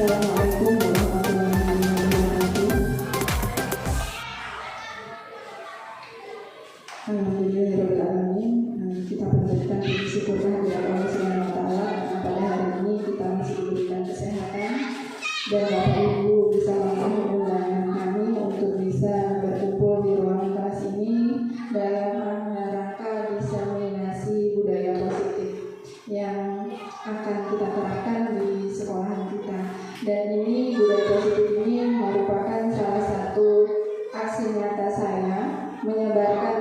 Assalamualaikum warahmatullahi wabarakatuh. Alhamdulillahirrahmanirrahim. Kita panjatkan puji syukur kehadirat Allah Subhanahu wa taala karena pada hari ini kita masih diberikan kesehatan dan Bapak Ibu bisa memenuhi undangan kami untuk bisa berkumpul di ruang kelas ini dalam rangka diseminasi budaya positif yang akan kita terapkan di sekolahan kita. Dan ini budaya positif ini merupakan salah satu aksi nyata saya menyebarkan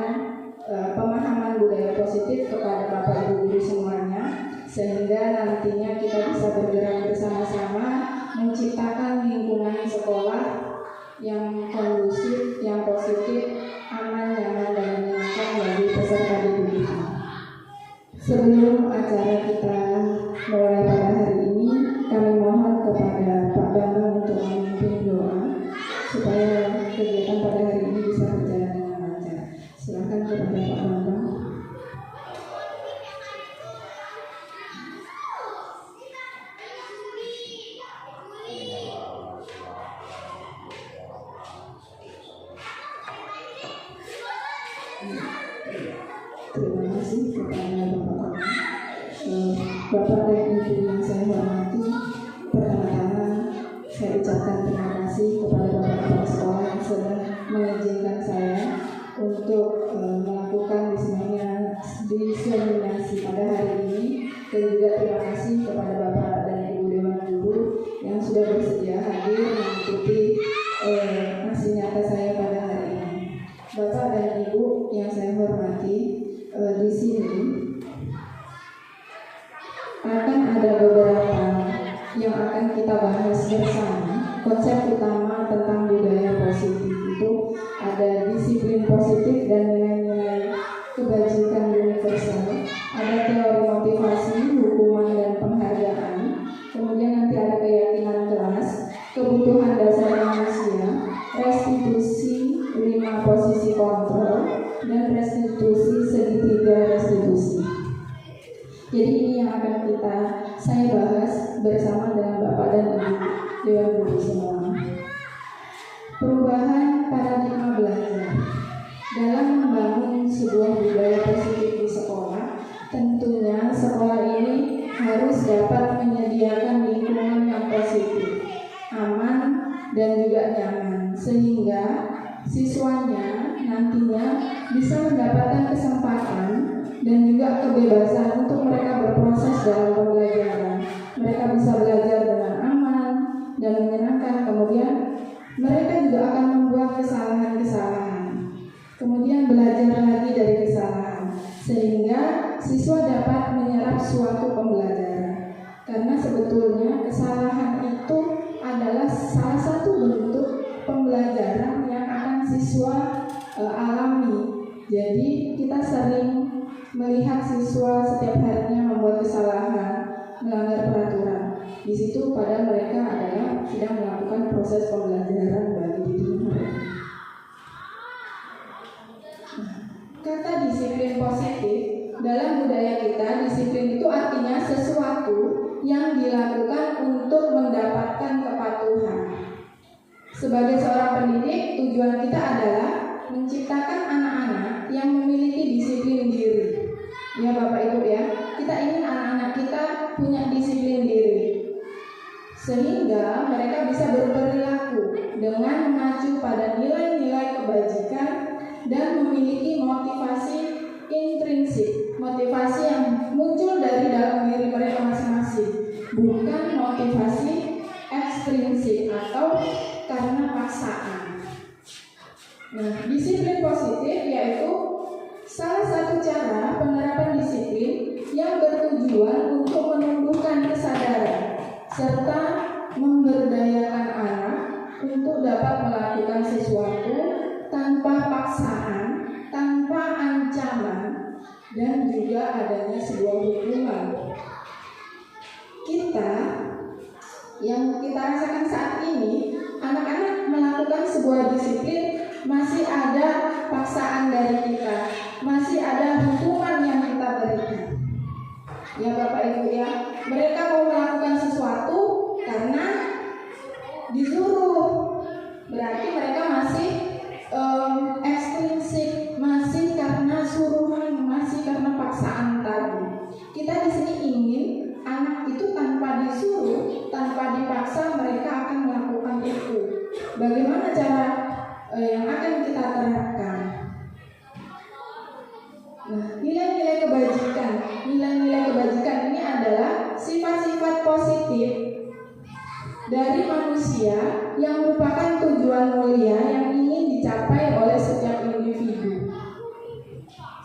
pemahaman budaya positif kepada Bapak Ibu guru semuanya, sehingga nantinya kita bisa bergerak bersama-sama menciptakan lingkungan sekolah yang kondusif, yang positif, aman, nyaman, dan menyenangkan bagi peserta didik. Sebelum acara kita mulai pada hari ini, kami mohon kepada Pak Bambang untuk memimpin doa supaya kegiatan pada hari ini bisa berjalan dengan lancar. Silakan kepada Pak Bambang. Terima kasih kepada Bapak dan Ibu yang saya hormati. Pertama-tama saya ucapkan terima kasih kepada Bapak Kepala Sekolah yang sudah mengizinkan saya untuk melakukan diseminasi pada hari ini, dan juga terima kasih kepada Bapak dan Ibu Dewan Guru yang sudah bersedia hadir mengikuti aksi nyata saya pada hari ini. Bapak dan Ibu yang saya hormati, di sini akan ada beberapa yang akan kita bahas bersama. Konsep utama tentang budaya positif itu ada disiplin positif dan nilai-nilai kebajikan universal, ada teori motivasi, hukuman dan penghargaan, kemudian nanti ada keyakinan kelas, kebutuhan dasar manusia, restitusi 5 posisi kontrol, dan restitusi segitiga restitusi. Jadi ini yang akan saya bahas bersama dengan Bapak dan Ibu Dewan Guru semua. Perubahan paradigma belajar dalam membangun sebuah budaya positif di sekolah. Tentunya sekolah ini harus dapat menyediakan lingkungan yang positif, aman, dan juga nyaman, sehingga siswanya nantinya bisa mendapatkan kesempatan dan juga kebebasan untuk mereka berproses dalam pembelajaran. Mereka bisa belajar dengan aman dan menyenangkan. Kemudian mereka juga akan membuat kesalahan-kesalahan, kemudian belajar lagi dari kesalahan, sehingga siswa dapat menyerap suatu pembelajaran. Karena sebetulnya kesalahan itu adalah salah satu bentuk pembelajaran yang akan siswa alami. Jadi kita sering melihat siswa setiap harinya membuat kesalahan, melanggar peraturan. Di situ padahal mereka adalah sedang melakukan proses pembelajaran bagi diri mereka. Kata disiplin positif dalam budaya kita, disiplin itu artinya sesuatu yang dilakukan untuk mendapatkan kepatuhan. Sebagai seorang pendidik, tujuan kita adalah menciptakan anak-anak yang memiliki disiplin diri. Ya Bapak Ibu ya, kita ingin anak-anak kita punya disiplin diri, sehingga mereka bisa berperilaku dengan mengacu pada nilai-nilai kebajikan dan memiliki motivasi intrinsik, motivasi yang muncul dari dalam diri mereka masing-masing, bukan motivasi ekstrinsik atau karena paksaan. Nah, disiplin positif yaitu salah satu cara penerapan disiplin yang bertujuan untuk menumbuhkan kesadaran serta memberdayakan anak untuk dapat melakukan sesuatu tanpa paksaan, tanpa ancaman, dan juga adanya sebuah hukuman. Yang kita rasakan saat ini, anak-anak melakukan sebuah disiplin, masih ada paksaan dari kita, masih ada hukuman yang kita berikan. Ya Bapak Ibu ya, mereka mau melakukan sesuatu karena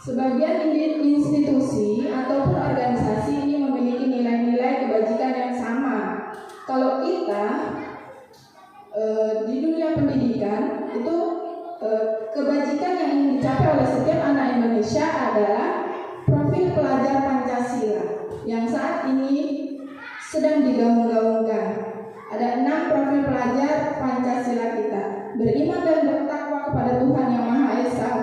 Sebagian institusi ataupun organisasi ini memiliki nilai-nilai kebajikan yang sama. Kalau kita di dunia pendidikan itu kebajikan yang ingin dicapai oleh setiap anak Indonesia adalah profil pelajar Pancasila yang saat ini sedang digaung-gaungkan. Ada 6 profil pelajar Pancasila kita: beriman dan bertakwa kepada Tuhan Yang Maha Esa.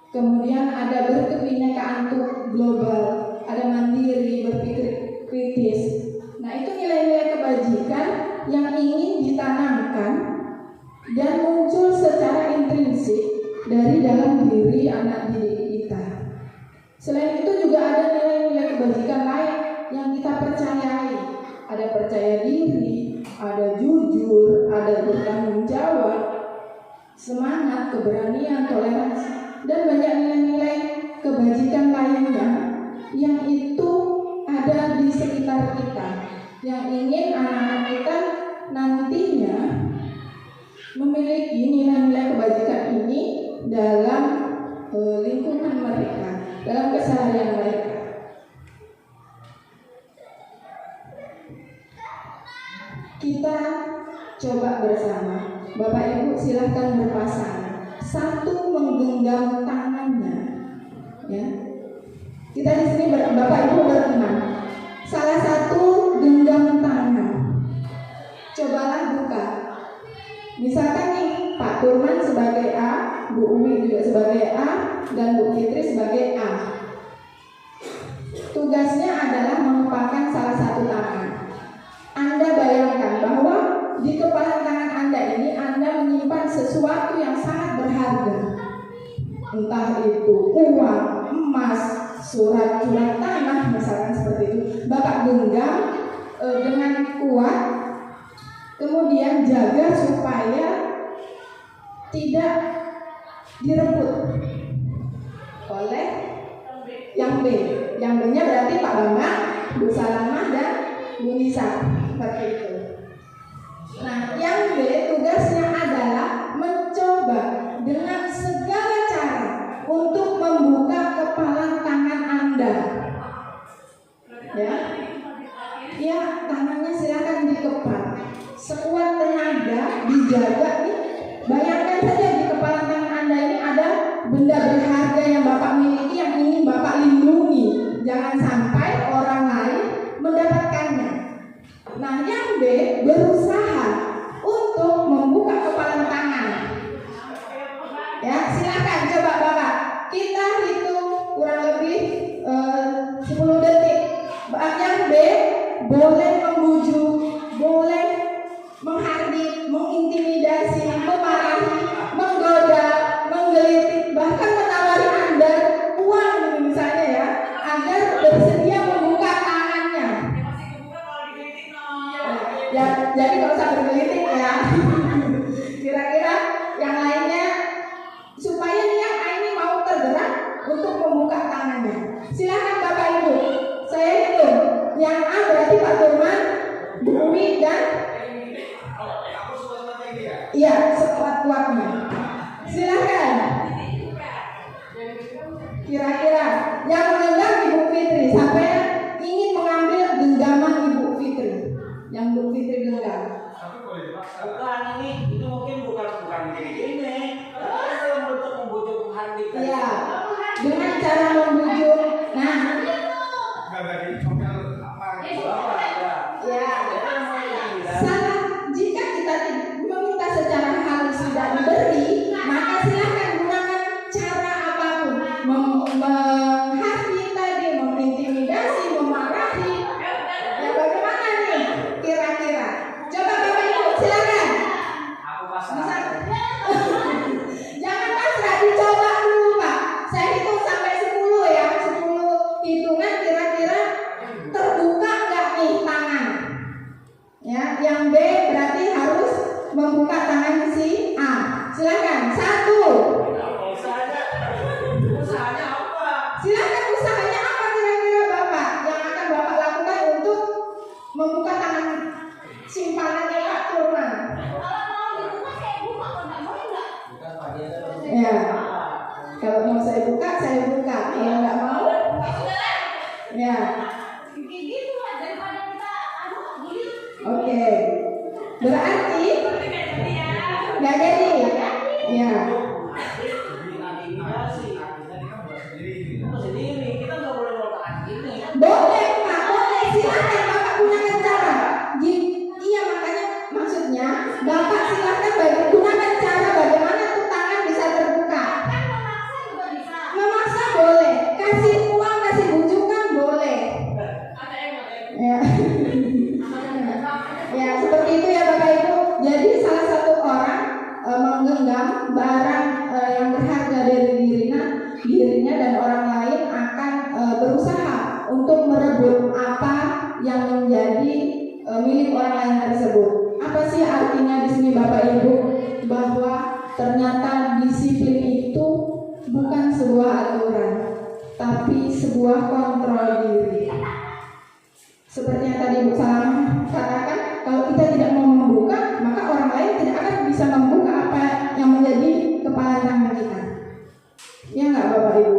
Kemudian ada berkebinekaan global, ada mandiri, berpikir kritis. Nah, itu nilai-nilai kebajikan yang ingin ditanamkan dan muncul secara intrinsik dari dalam diri anak didik kita. Selain itu juga ada nilai-nilai kebajikan lain yang kita percayai. Ada percaya diri, ada jujur, ada bertanggung jawab, semangat, keberanian, toleransi, dan banyak nilai-nilai kebajikan lainnya yang itu ada di sekitar kita, yang ingin anak-anak kita nantinya memiliki nilai-nilai kebajikan ini dalam lingkungan mereka, dalam keseharian mereka. Kita coba bersama. Bapak Ibu silahkan berpasangan. Satu menggenggam tangannya, ya. Kita di sini Bapak Ibu berteman. Salah satu genggam tangan. Cobalah buka. Misalkan nih Pak Turman sebagai A, Bu Umi juga sebagai A, dan Bu Fitri sebagai A. Tugasnya adalah mengepalkan salah satu tangan. Anda bayangkan bahwa di kepala tangan Anda ini Anda menyimpan sesuatu yang sangat berharga. Entah itu uang, emas, surat-surat tanah misalkan seperti itu. Bapak genggam dengan kuat, kemudian jaga supaya tidak direbut oleh yang B. Yang B-nya berarti Pak Bambang, Bu Salamah, dan Bu Nisa. Seperti itu. Nah, yang B tugasnya adalah mencoba dengan segala cara untuk membuka kepala tangan Anda. Ya, tangannya silakan dikepal. Sekuat tenaga dijaga nih. Bayangkan saja di kepala tangan Anda ini ada benda berharga yang Bapak miliki yang ingin Bapak lindungi. Jangan sampai orang lain mendapatkannya. Nah, yang B berusaha untuk membuka kepala tangan. Ya, silakan coba Bapak. Kita hitung kurang lebih 10 detik. Yang B boleh membujuk, boleh menghardik, mengintimidasi, memarahi, menggoda, menggelitik, bahkan menawari Anda uang misalnya ya, agar bersedia membuka tangannya. Ya, jadi kalau usah bergelitik ya. Kira-kira yang lainnya supaya dia ini mau tergerak untuk membuka tangannya. Silakan Bapak Ibu. Saya hitung. Yang A berarti Pak Turman, Bu Umi, dan iya, sekuat-kuatnya. Silakan. Kira-kira yang mengenal Ibu Fitri, siapa yang ingin mengambil genggaman Ibu Fitri? Yang Bu Fitri genggam. Bukan ini, itu mungkin bukan gini. Dalam bentuk membujuk menghardikan. Iya. Dengan cara membujuk. Nah, salah jika kita meminta secara halus tidak diberi, maka silakan gunakan cara apapun, menghakimi tadi, mengintimidasi, memarahi. Ya bagaimana nih kira-kira? Coba Bapak Ibu silakan. Aku pasrah. Jangan pasrah, dicoba dulu Pak. Saya hitung sampai 10 ya, 10 hitungan kira-kira terbuka nggak nih tangan? Ya, yang B berarti harus membuka tangan si A. Silakan. 1. Usahanya apa? Silakan, usahanya apa kira-kira Bapak yang akan Bapak lakukan untuk membuka tangan simpanannya Pak Turman? Ya. Kalau mau saya buka, saya buka. sebuah kontrol diri. Seperti yang tadi Bu Salamah katakan, kalau kita tidak mau membuka, maka orang lain tidak akan bisa membuka apa yang menjadi kepala tangan kita. Ya nggak Bapak Ibu?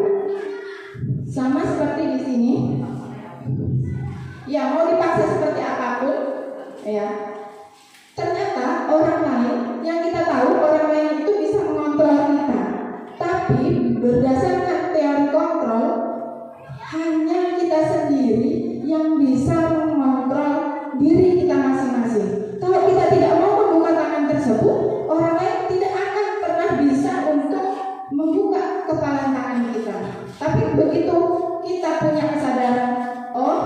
Sama seperti di sini. Ya mau dipaksa seperti apapun, ya. Ternyata orang lain yang kita tahu orang lain itu bisa mengontrol kita. Tapi berdasarkan teori kontrol, hanya kita sendiri yang bisa mengontrol diri kita masing-masing. Kalau kita tidak mau membuka tangan tersebut, orang lain tidak akan pernah bisa untuk membuka kepala tangan kita. Tapi begitu kita punya kesadaran, oh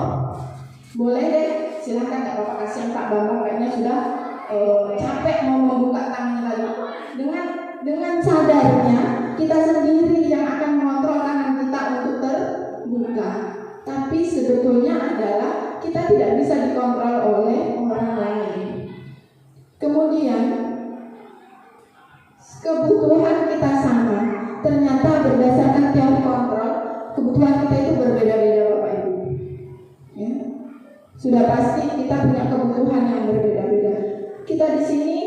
boleh deh, silahkan Kak Bapak, kasihan Pak Bambang kayaknya sudah capek mau membuka tangan tadi. Dengan sadarnya kita sendiri yang akan mengontrol tangan kita untuk terbuka. Tapi sebetulnya adalah kita tidak bisa dikontrol oleh orang lain. Kemudian kebutuhan kita sama. Ternyata berdasarkan teori kontrol, kebutuhan kita itu berbeda-beda Bapak Ibu. Ya. Sudah pasti kita punya kebutuhan yang berbeda-beda. Kita di sini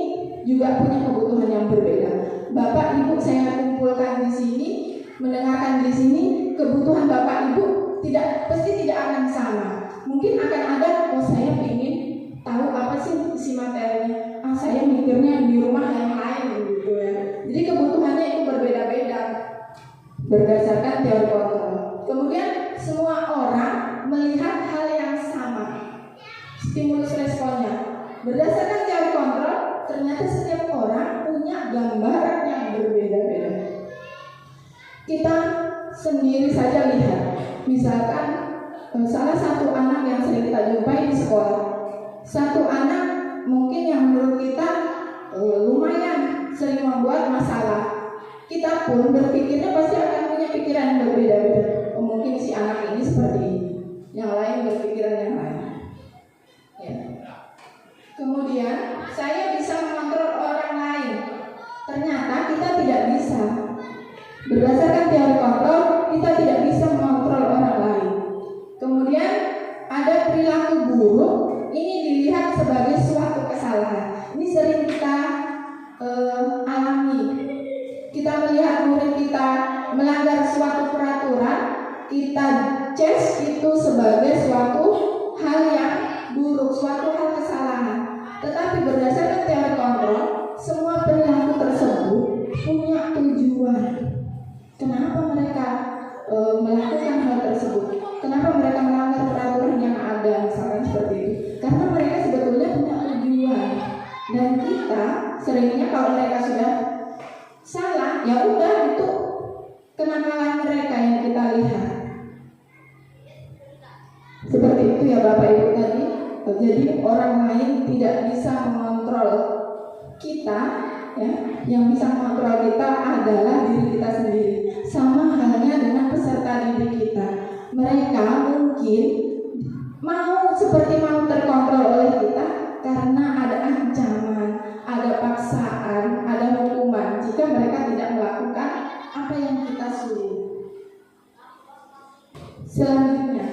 juga punya kebutuhan yang berbeda. Bapak Ibu saya kumpulkan di sini, mendengarkan di sini, kebutuhan Bapak Ibu pasti tidak akan sama. Mungkin akan ada, oh saya ingin tahu apa sih isi materinya. Saya mikirnya di rumah yang lain gitu ya. Jadi kebutuhannya itu berbeda-beda berdasarkan teori kontrol. Kemudian semua orang melihat hal yang sama. Stimulus responnya berdasarkan teori kontrol, ternyata setiap orang punya gambaran yang berbeda-beda. Kita sendiri saja lihat, misalkan salah satu anak yang sering kita jumpai di sekolah, satu anak mungkin yang menurut kita lumayan sering membuat masalah. Kita pun berpikirnya pasti akan punya pikiran yang berbeda-beda. Oh, mungkin si anak ini seperti ini, yang lain berpikiran yang lain. Ya. Kemudian saya bisa mengontrol orang lain. Ternyata kita tidak bisa. Berdasarkan teori kontrol, kita tidak bisa mengontrol orang lain. Kemudian ada perilaku buruk. Ini dilihat sebagai suatu kesalahan. Ini sering kita alami. Kita melihat murid kita melanggar suatu peraturan, kita cas itu sebagai suatu hal yang buruk, suatu hal kesalahan. Tetapi berdasarkan teori kontrol, semua perilaku tersebut punya tujuan. Kenapa mereka melakukan hal tersebut? Kenapa mereka melanggar peraturan yang ada, misalkan seperti itu? Karena mereka sebetulnya punya tujuan. Dan kita seringnya kalau mereka sudah salah, ya udah itu kenakalan mereka yang kita lihat. Seperti itu ya Bapak Ibu tadi. Jadi orang lain tidak bisa mengontrol kita, ya. Yang bisa mengontrol kita adalah diri kita sendiri. Sama halnya dengan peserta didik kita. Mereka mungkin mau terkontrol oleh kita karena ada ancaman, ada paksaan, ada hukuman jika mereka tidak melakukan apa yang kita suruh. Selanjutnya,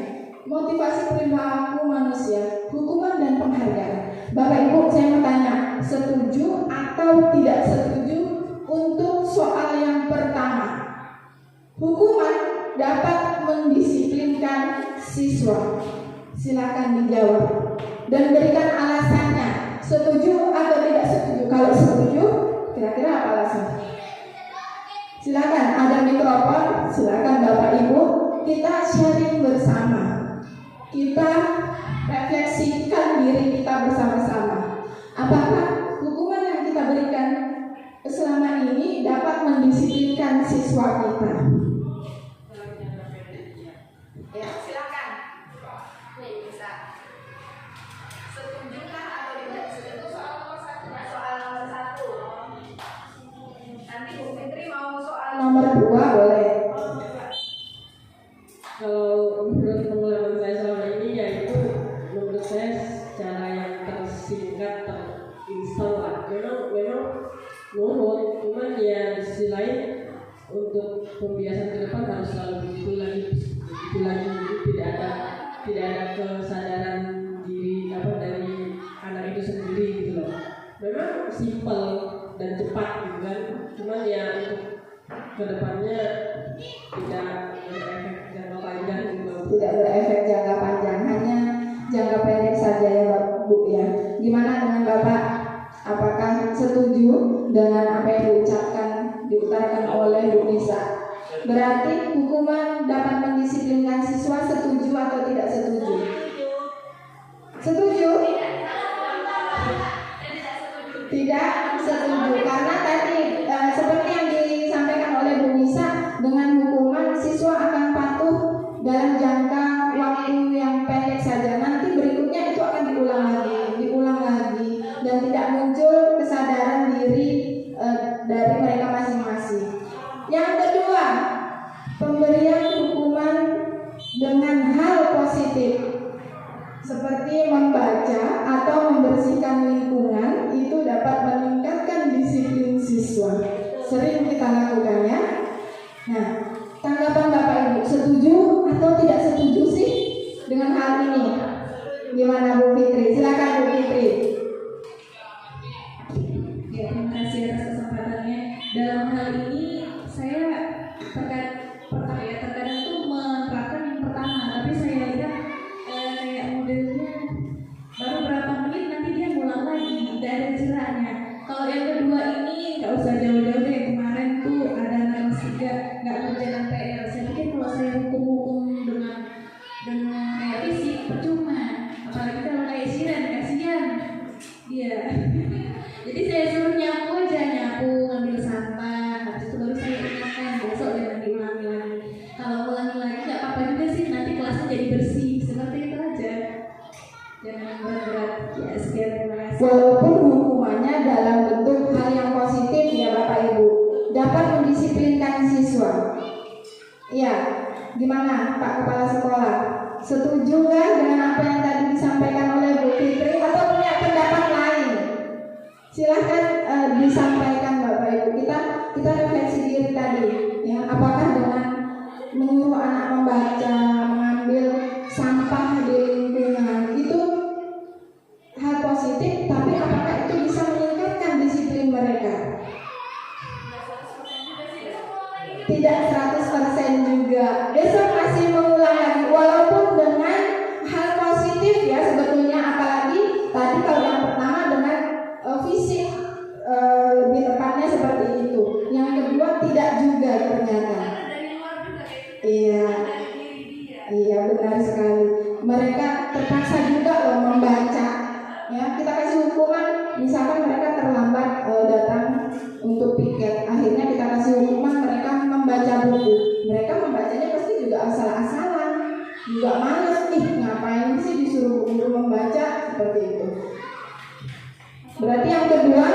motivasi perilaku manusia, hukuman dan penghargaan. Bapak Ibu, saya mau tanya, setuju atau tidak setuju untuk soal yang pertama? Hukuman dapat mendisiplinkan siswa. Silakan dijawab dan berikan alasannya. Setuju atau tidak setuju? Kalau setuju, kira-kira apa alasannya? Silakan, ada mikrofon. Silakan Bapak Ibu, kita sharing bersama. Kita refleksikan diri kita bersama-sama. Apakah hukuman yang kita berikan selama ini dapat mendisiplinkan siswa kita? Ya, silakan. Nih, bisa. Setujukah atau tidak setuju soal nomor 1? Nanti Bu Fitri mau soal nomor 2 boleh. Kalau menurut pengalaman saya selama ini, yaitu menurut saya cara yang tersingkat, terinstal lah. Memang nurut, cuman ya di sisi lain untuk pembiasan ke depan harus selalu begitu lagi kesadaran diri dari anak itu sendiri gitu loh. Memang simpel dan cepat gitu kan, cuman ya untuk kedepannya tidak berefek jangka panjang gitu. Tidak berefek jangka panjang, hanya jangka pendek saja ya Bu ya. Gimana dengan Bapak? Apakah setuju dengan apa yang diutarakan oleh Bu Nisa? Berarti hukuman dapat mendisiplinkan siswa, setuju atau tidak setuju? Setuju? Tidak setuju, karena tadi seperti yang disampaikan oleh Bu Nisa, dengan hukuman siswa akan patuh dalam jangka waktu yang pendek saja. Nanti berikutnya itu akan diulang lagi, dan tidak muncul kesadaran diri dari mereka masing-masing. Yang kedua, pemberian hukuman dengan hal positif seperti membaca atau membersihkan lingkungan itu dapat meningkatkan disiplin siswa. Sering kita lakukannya. Nah, tanggapan Bapak Ibu, setuju atau tidak setuju sih dengan hal ini? Gimana Bu Fitri? Silakan Bu Fitri. Ya, terima kasih atas kesempatannya. Dalam hal ini saya terkadang tuh menerapkan yang pertama, tapi saya lihat kayak modelnya baru berapa menit nanti dia ngulang lagi, tidak ada jeraknya. Kalau yang kedua ini nggak usah jauh-jauh deh, kemarin tuh ada anak kelas 3 nggak ngerjain PR. Saya pikir kalau saya hukum dengan kayak fisik percuma, apalagi kalau kayak siren kasihan dia. Jadi saya suruh nyapu ngambil sampah, habis itu baru saya ingatkan besok jangan diulangi lagi. Kalau ulangi lagi nggak apa-apa juga sih, nanti kelasnya jadi bersih, seperti itu aja. Jangan berat-berat. Ya, sekian, terima kasih. Walaupun hukumannya dalam bentuk hal yang positif ya Bapak Ibu, dapat mendisiplinkan siswa. Iya, gimana Pak Kepala Sekolah? Setuju nggak dengan apa yang tadi disampaikan oleh Bu Fitri atau punya pendapat lain? Silahkan disampaikan Bapak Ibu. Kita refleksi diri tadi ya, apakah dengan menyuruh anak membaca, mengambil sampah di lingkungan itu hal positif, tapi apakah itu bisa meningkatkan disiplin mereka? Tidak 100% juga. Besok masih mengulang lagi, walaupun dengan hal positif ya sebetulnya, apalagi tadi kalau yang pertama dengan fisik lebih tepatnya seperti itu. Yang kedua tidak juga ternyata. Iya benar sekali. Mereka terpaksa juga loh membaca. Ya, kita kasih hukuman, misalkan mereka terlambat datang untuk piket, akhirnya kita kasih hukuman mereka membaca buku. Mereka membacanya pasti juga asal-asalan, juga males ngapain sih disuruh guru membaca seperti itu. Berarti yang kedua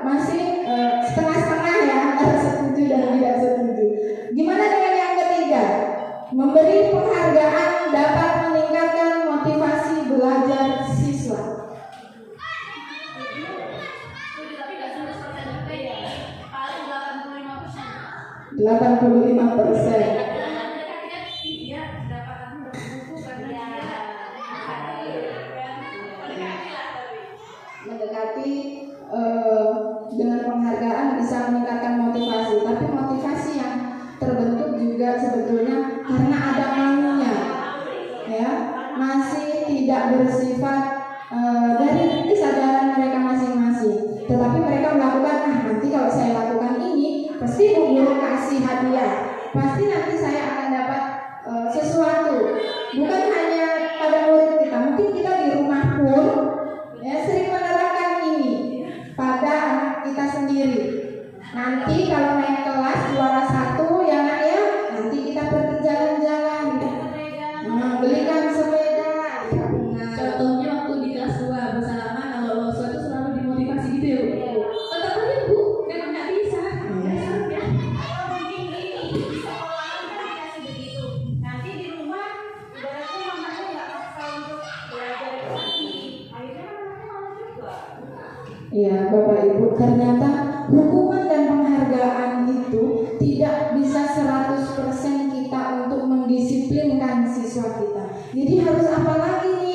masih setengah-setengah ya, antara setuju dan tidak setuju. Gimana dengan yang ketiga? Memberi penghargaan dapat meningkatkan motivasi belajar siswa. 85%. Mendekati dengan penghargaan bisa meningkatkan motivasi, tapi motivasi yang terbentuk juga sebetulnya karena ada maunya, ya, masih tidak bersifat dari kesadaran mereka masing-masing, tetapi mereka melakukan nanti kalau saya lakukan ini pasti guru kasih hadiah, pasti nanti saya akan dapat sesuatu. Bukan hanya pada murid kita, mungkin kita di rumah pun ya sering menerapkan ini pada anak kita sendiri. Nanti kalau naik kelas juara 1 ya nak ya, nanti kita pergi jalan-jalan, belikan sepeda. Contohnya waktu di kelas 2 bersalaman, kalau lolos itu selalu dimotivasi gitu ya Bu. Tetap aja Bu, memang nggak bisa. Ya. Mungkin gini, di sekolah kan dikasih begitu. Nanti di rumah ibaratnya mamanya nggak maksa untuk belajar lagi. Akhirnya kan anaknya malas juga. Ya Bapak Ibu, ternyata hukuman dan penghargaan itu tidak bisa 100% kita untuk mendisiplinkan siswa kita. Jadi harus apa lagi nih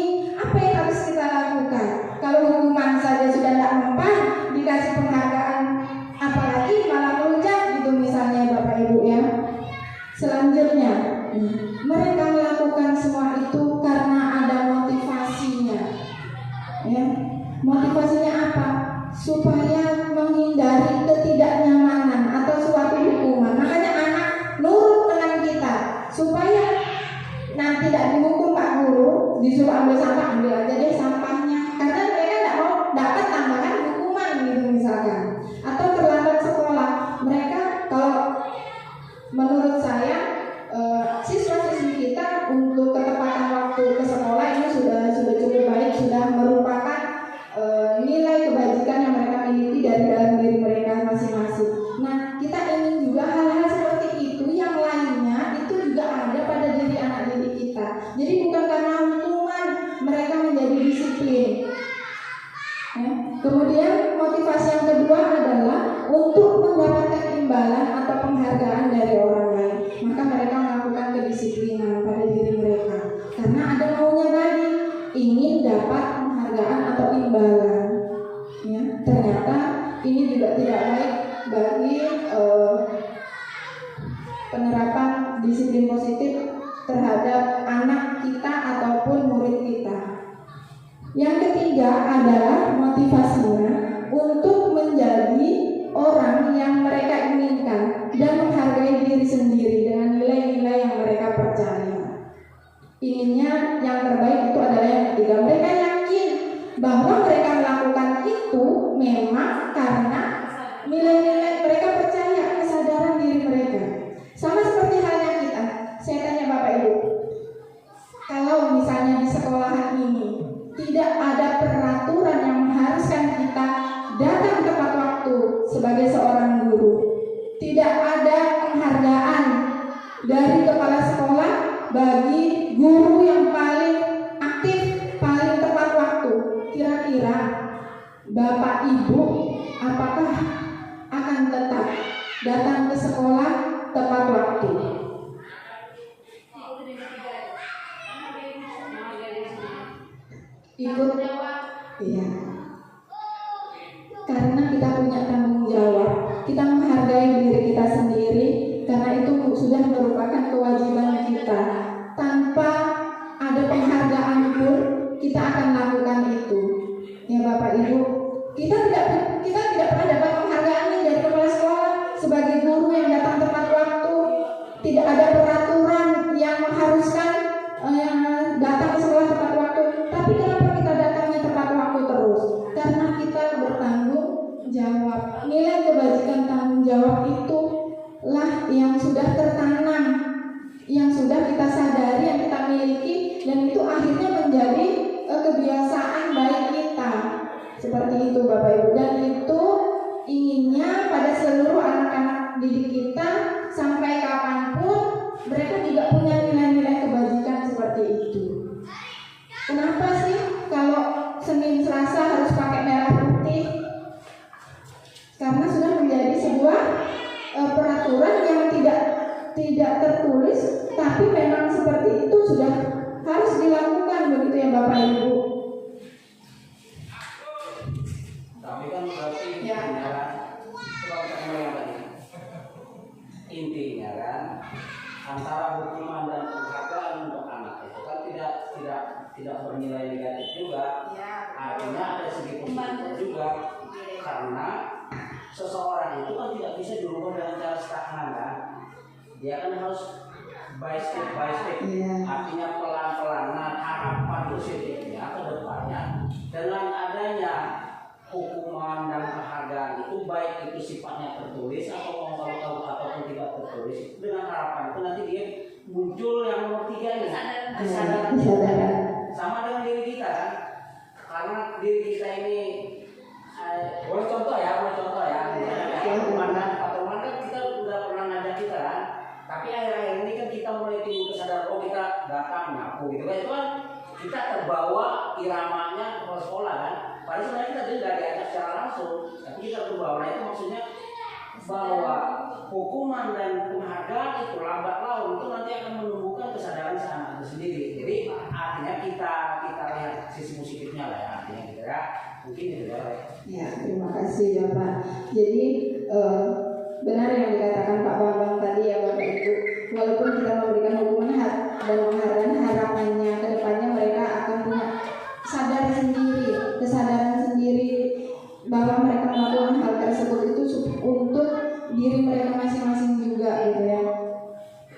penghargaan dari orang lain, maka mereka melakukan kedisiplinan pada diri mereka karena ada maunya tadi, ingin dapat penghargaan atau imbalan. Ya, ternyata ini juga tidak baik bagi penerapan disiplin positif terhadap anak kita ataupun murid kita. Yang ketiga adalah motivasinya untuk menjadi orang yang mereka inginkan dan menghargai diri sendiri dengan nilai-nilai yang mereka percaya. Inginnya yang terbaik itu adalah yang ketiga. Mereka yakin bahwa mereka melakukan itu memang karena nilai-nilai mereka percaya, kesadaran diri mereka. Sama seperti halnya kita. Saya tanya Bapak Ibu, kalau misalnya di sekolahan ini tidak ada peraturan yang mengharuskan kita datang tepat waktu sebagai seorang guru, tidak ada penghargaan dari kepala sekolah bagi guru yang paling aktif, paling tepat waktu, kira-kira Bapak Ibu apakah akan tetap datang ke sekolah tepat waktu? Ikut, iya. Karena kita punya tanggung jawab, kita menghargai diri kita sendiri, karena itu sudah merupakan kewajiban kita. Tanpa ada penghargaan pun kita akan lakukan itu. Ya Bapak Ibu, kita tidak pernah dapat penghargaan dari kepala sekolah sebagai guru yang datang tepat waktu. Tidak ada peraturan yang mengharuskan yang datang ke sekolah tepat waktu. Tapi kenapa kita datangnya tepat waktu terus? Karena kita bertanggung jawab. Nilai kebajikan tanggung jawab itu lah yang sudah tertanam, yang sudah kita sadari, yang kita miliki, dan itu akhirnya menjadi kebiasaan baik kita. Seperti itu Bapak Ibu, dan itu inginnya pada seluruh anak-anak didik kita sampai kapanpun mereka juga punya nilai-nilai kebajikan seperti itu. Kenapa sih kalau Senin Selasa harus pakai merah putih? Karena sudah menjadi sebuah peraturan yang tidak tertulis, tapi memang seperti itu sudah harus dilakukan, begitu ya Bapak Ibu. Tapi kan berarti Ya. Intinya kan antara hukuman dan penghargaan untuk anak itu kan tidak bernilai negatif juga. Ya. Artinya ada segi positif juga, karena seseorang itu kan tidak bisa dirubah dengan cara stagnan kan. Dia kan harus by step by step. Iya. Artinya pelan-pelan. Nah, harapan positifnya ke depannya dengan adanya hukuman dan penghargaan itu, baik itu sifatnya tertulis atau ataupun tidak tertulis, dengan harapan itu nanti dia muncul yang nomor 3 ini, kesadaran. Sama dengan diri kita kan, karena diri kita ini boleh contoh ya, komandan patroli kan kita udah pernah ngajak kita kan, tapi akhir-akhir ini kan kita mulai timbul kesadaran, oh kita datang nyapu gitu kan, itu kan kita terbawa iramanya ke sekolah kan. Padahal sebenarnya kita tidak diajak secara langsung, tapi kita terbawa. Nah itu maksudnya bahwa hukuman dan penghargaan itu lambat laun itu nanti akan menumbuhkan kesadaran si anak itu sendiri. Jadi artinya kita lihat sisi positifnya lah ya, artinya gitu ya. Mungkin itu ya. Ya, terima kasih Bapak. Jadi benar yang dikatakan Pak Bambang tadi ya Bapak Ibu. Walaupun kita memberikan hukuman dan penghargaan, harapannya ke depannya mereka akan punya kesadaran sendiri bahwa mereka melakukan hal tersebut itu untuk diri mereka masing-masing juga gitu ya.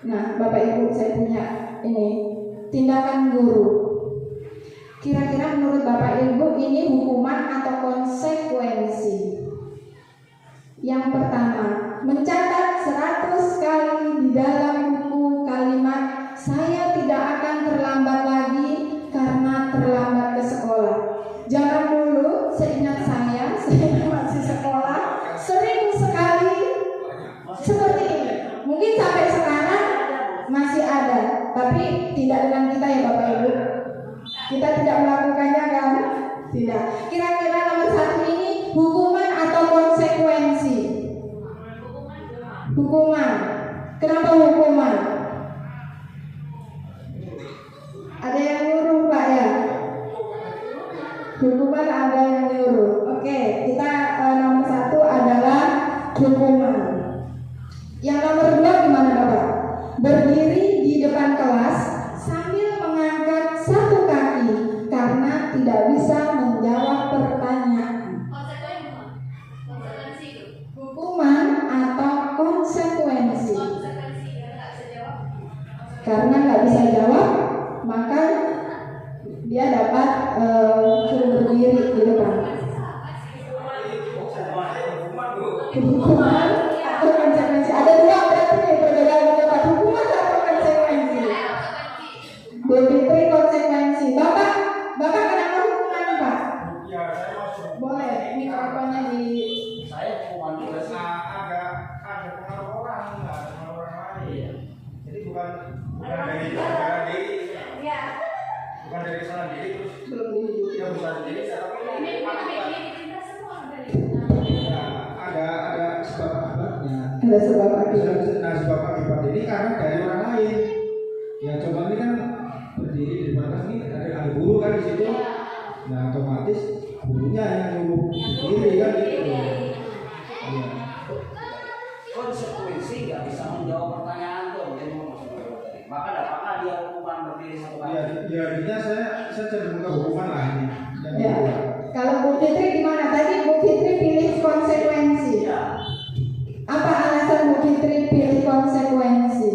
Nah, Bapak Ibu, saya punya ini tindakan guru. Kira-kira menurut Bapak Ibu ini hukuman atau konsekuensi? Yang pertama, mencatat 100 kali di dalam buku kalimat saya tidak akan terlambat lagi karena terlambat ke sekolah. Zaman dulu seingat saya masih sekolah 1000 sekali seperti ini. Mungkin sampai sekarang masih ada, tapi tidak dengan kita ya Bapak Ibu. Kita tidak melakukannya kan? Tidak. Kira-kira nomor 1 ini hukuman atau konsekuensi? Hukuman. Yang nomor 2 gimana Bapak? Berdiri di depan kelas sambil mengangkat satu kaki karena tidak bisa menjawab pertanyaan. Konsekuensi itu. Hukuman atau konsekuensi? Konsekuensi ya nggak bisa jawab. Karena nggak bisa jawab, maka dia dapat suruh berdiri di depan. Hukuman atau konsekuensi? Ada dua berarti nih perbedaan pendapat, hukuman atau konsekuensi? Bu Fitri konsekuensi. Bapak kenapa hukuman Pak? Ya, saya masuk. Boleh, mikrofonnya di. Saya hukuman juga sih. Ada pengaruh orang, nggak ada pengaruh orang lain. Jadi bukan dari kesalahan diri, Ya. bukan dari kesalahan diri terus Belum dihidup. dia bukan diri, tapi Ini kita semua dari ada sebab akibatnya. Ada sebab akibat. Nah, sebab akibat ini karena dari orang lain. Ya coba ini kan berdiri di depan kelas ini ada guru kan di situ. Nah otomatis gurunya yang nyuruh berdiri kan gitu. Iya. Konsekuensi nggak bisa menjawab pertanyaan tuh, jadi maka dapatlah dia hukuman berdiri satu kali. Ya artinya saya cenderung ke hukuman lah ini. Yang Ya. kedua. Kalau Bu Fitri gimana? Tadi Bu Fitri pilih konsekuensi. Iya. Apa alasan Bu Fitri pilih konsekuensi?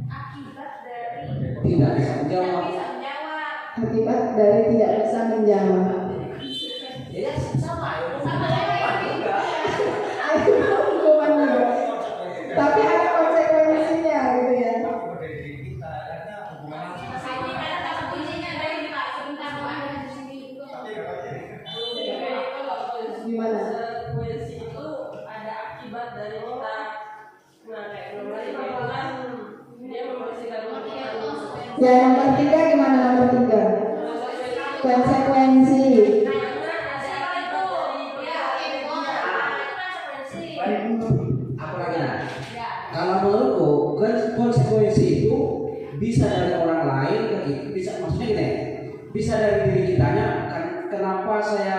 akibat dari Tidak bisa menjawab. bisa menjawab. Akibat dari tidak bisa menjawab. Ya sama ya. Sama aja. Juga. Ayo hukuman juga. Tapi ada konsekuensinya gitu ya. Ini kan kata kuncinya dari Pak. Sebentar Pak ada di sini. Gimana? Konsekuensi itu ada akibat dari kita. Nah, kayak normalnya itu kan dia membersihkan lingkungan. Ya nomor 3 gimana nomor 3? Konsekuensi. Apa lagi nah? Kalau menurutku konsekuensi itu bisa dari orang lain ke kita, bisa maksudnya gini, bisa dari diri kitanya. Kenapa saya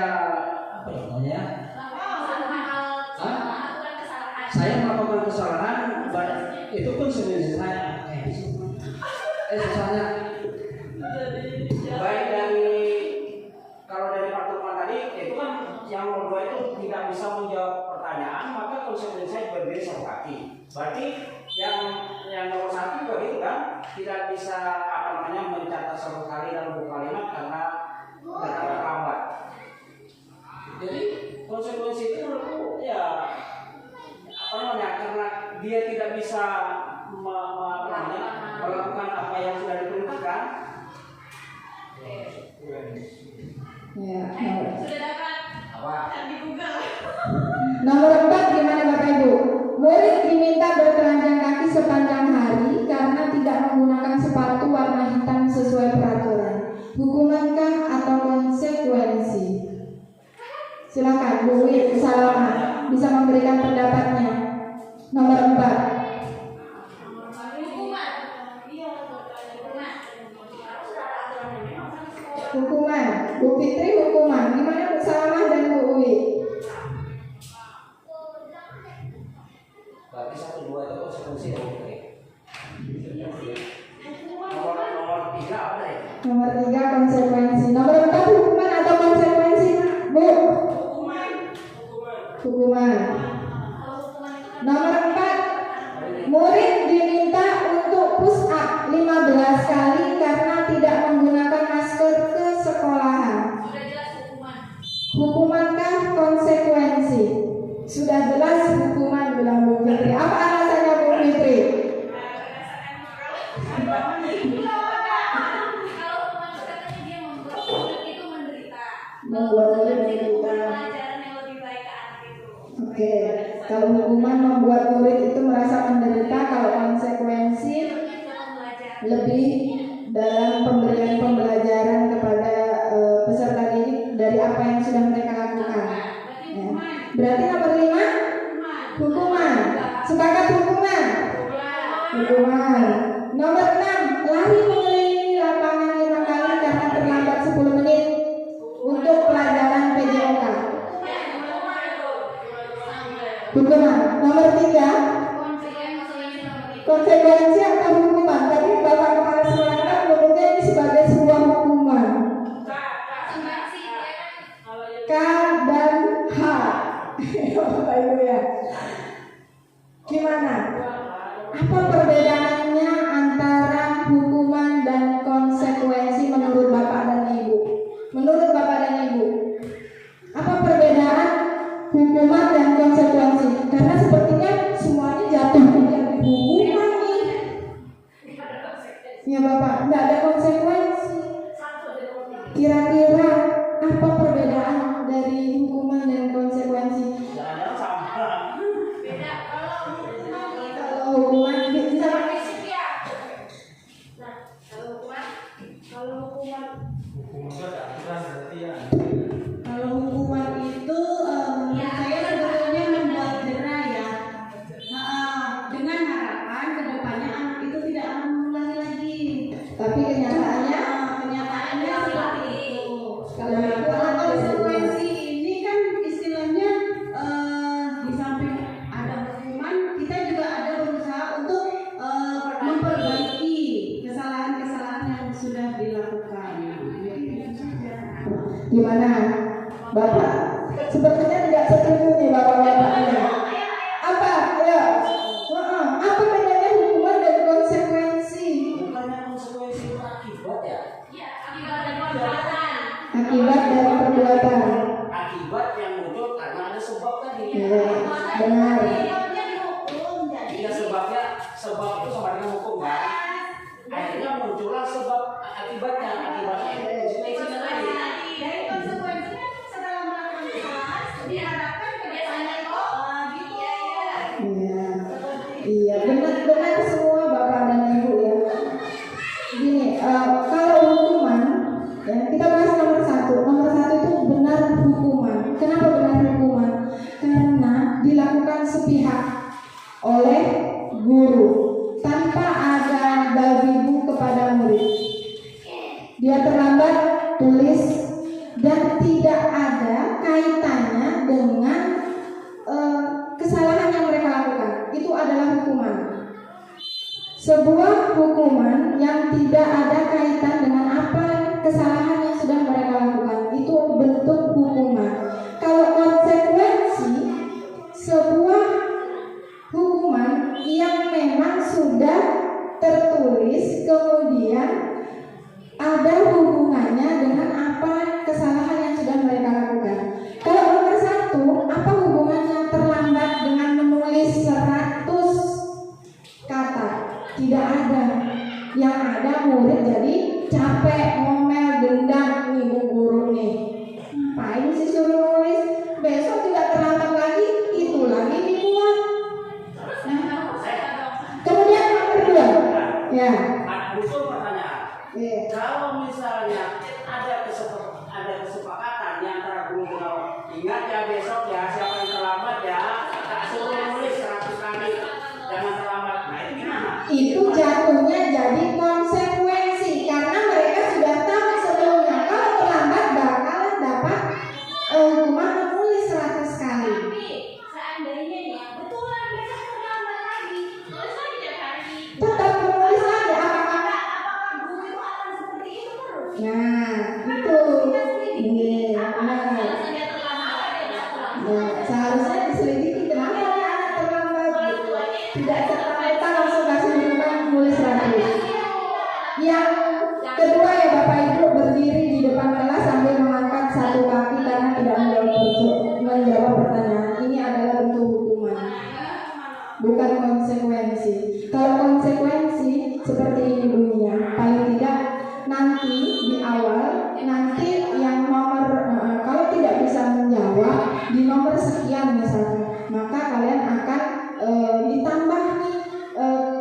apa ya namanya ya? Saya melakukan kesalahan, itu konsekuensi saya. Misalnya baik dari kalau dari Pak Turman tadi itu kan yang nomor 2 itu tidak bisa menjawab pertanyaan, maka konsekuensinya berdiri satu kaki. Berarti yang nomor 1 juga gitu kan, tidak bisa apa namanya mencatat satu kali dalam buku kalimat karena terlambat. Jadi konsekuensi itu menurutku ya apa namanya, karena dia tidak bisa melakukan apa yang sudah diperintahkan. Ya. Sudah dapat Apa? di Google. Nomor 4 gimana Bapak Ibu? Murid diminta bertelanjang kaki sepanjang hari karena tidak menggunakan sepatu warna hitam sesuai peraturan. Hukumankah atau konsekuensi? Silakan Bu Wid Salama bisa memberikan pendapatnya. Nomor 4. Hukuman. Iya, Hukuman. Bu Fitri hukuman. Gimana Bu Salama dan Bu Wid? Berarti 1, 2 itu konsekuensi ya, oke. Nomor 3 apa ya? Nomor 3 konsekuensi. Nomor 4 hukuman atau konsekuensi Bu? Hukuman. Nomor 4 murid diminta untuk push up 15 kali karena tidak menggunakan masker ke sekolahan. Sudah jelas hukuman. Hukumankah konsekuensi? Sudah jelas hukuman bilang Bu Fitri. Apa alasannya Bu Fitri? Kalau hukuman katanya dia membuat murid itu menderita. Membuat murid Itu menderita. pelajaran yang lebih baik ke anak itu. Oke, kalau hukuman membuat murid itu merasa menderita, kalau konsekuensi lebih dalam pemberian pembelajaran kepada peserta didik dari apa yang sudah mereka lakukan. Ya. Berarti nomor 5 hukuman. Sepakat hukuman? Hukuman. Nomor 6 lari mengelilingi lapangan 5 kali karena terlambat 10 menit untuk pelajaran PJOK. Hukuman. Nomor 3 Gimana? Apa perbedaannya antara hukuman dan konsekuensi menurut Bapak dan Ibu? Menurut Bapak dan Ibu, apa perbedaan hukuman dan konsekuensi? Karena sepertinya semuanya jatuh menjadi hukuman nih. Ya Bapak, tidak ada konsekuensi. Kira-kira apa perbedaan dari hukuman dan konsekuensi? Jangan-jangan sama. Beda kalau hukuman itu. Kalau hukuman bisa pakai Nah, kalau hukuman Hukum itu ada aturan berarti ya. Kalau hukuman itu menurut saya sebetulnya membuat jerah ya. Dengan harapan kedepannya anak itu tidak akan mengulangi lagi. tapi kenyataannya Kenyataannya seperti itu. kalau itu Kalau konsekuensi ini kan istilahnya di samping ada hukuman, kita juga ada berusaha untuk memperbaiki kesalahan-kesalahan yang sudah dilakukan. Jadi itu saja. gimana? Bapak sepertinya tidak setuju nih bapak-bapaknya. Apa? Ya. Apa bedanya hukuman dan konsekuensi? Bukannya konsekuensi itu akibat ya? ya akibat dari perbuatan. Akibat dari perbuatan. Akibat yang muncul karena ada sebab tadi. Ya, benar. Sebabnya dihukum, jadi Iya sebab itu sama dengan hukum kan? Akhirnya muncullah sebab akibatnya itu konsekuensinya tadi. dari konsekuensinya setelah melakukan kesalahan diharapkan kedepannya kok gitu. Iya. Iya, benar-benar semua Bapak dan Ibu ya. Gini, kalau hukuman, ya, kita bahas nomor satu. Nomor satu itu benar hukuman. Kenapa benar hukuman? Karena dilakukan sepihak oleh guru tanpa ada bagibu kepada murid. Dia terlambat tulis dan tidak ada kaitannya dengan kesalahan yang mereka lakukan. Itu adalah hukuman. Sebuah hukuman yang tidak ada kaitan dengan apa kesalahan yang sudah mereka lakukan, itu bentuk hukuman. Kalau konsekuensi, sebuah hukuman yang memang sudah tertulis kemudian ada hubungannya dengan apa kesalahan yang sudah mereka lakukan. Kalau nomor satu, apa hubungannya terlambat dengan menulis 100 kata? Tidak ada. Yang ada murid jadi capek, ngomel, dendam nih bu guru nih. Ngapain sih suruh nulis? Besok tidak terlambat lagi, itu lagi dibuat. Kemudian nomor dua, ya. Muncul pertanyaan. Iya. Kalau misalnya ada kesepakatan yang antara guru dengan ingat ya besok ya siapa yang terlambat ya tak suruh nulis 100 kali jangan terlambat. Nah itu gimana? Itu jatuhnya jadi konsekuensi karena mereka sudah tahu sebelumnya kalau terlambat bakalan dapat hukuman menulis 100 kali. Tapi seandainya nih betulan besok terlambat lagi, terus lagi tiap hari. Tetap menulis lagi apakah? Apakah guru itu akan seperti itu terus? Nah itu, iya benar. Alasan dia terlambat dia nggak terlambat. Nah, seharusnya diselidiki kenapa ya anak terlambat gitu. Tidak serta-merta langsung kasih hukuman menulis 100. Yang kedua ya Bapak Ibu berdiri di depan kelas sambil mengangkat satu kaki karena tidak menjawab pertanyaan. Ini adalah bentuk hukuman, bukan konsekuensi. Kalau konsekuensi seperti ini bunyinya, paling tidak nanti di awal nanti yang nomor kalau tidak bisa menjawab di nomor sekian misalnya, maka kalian akan ditambah nih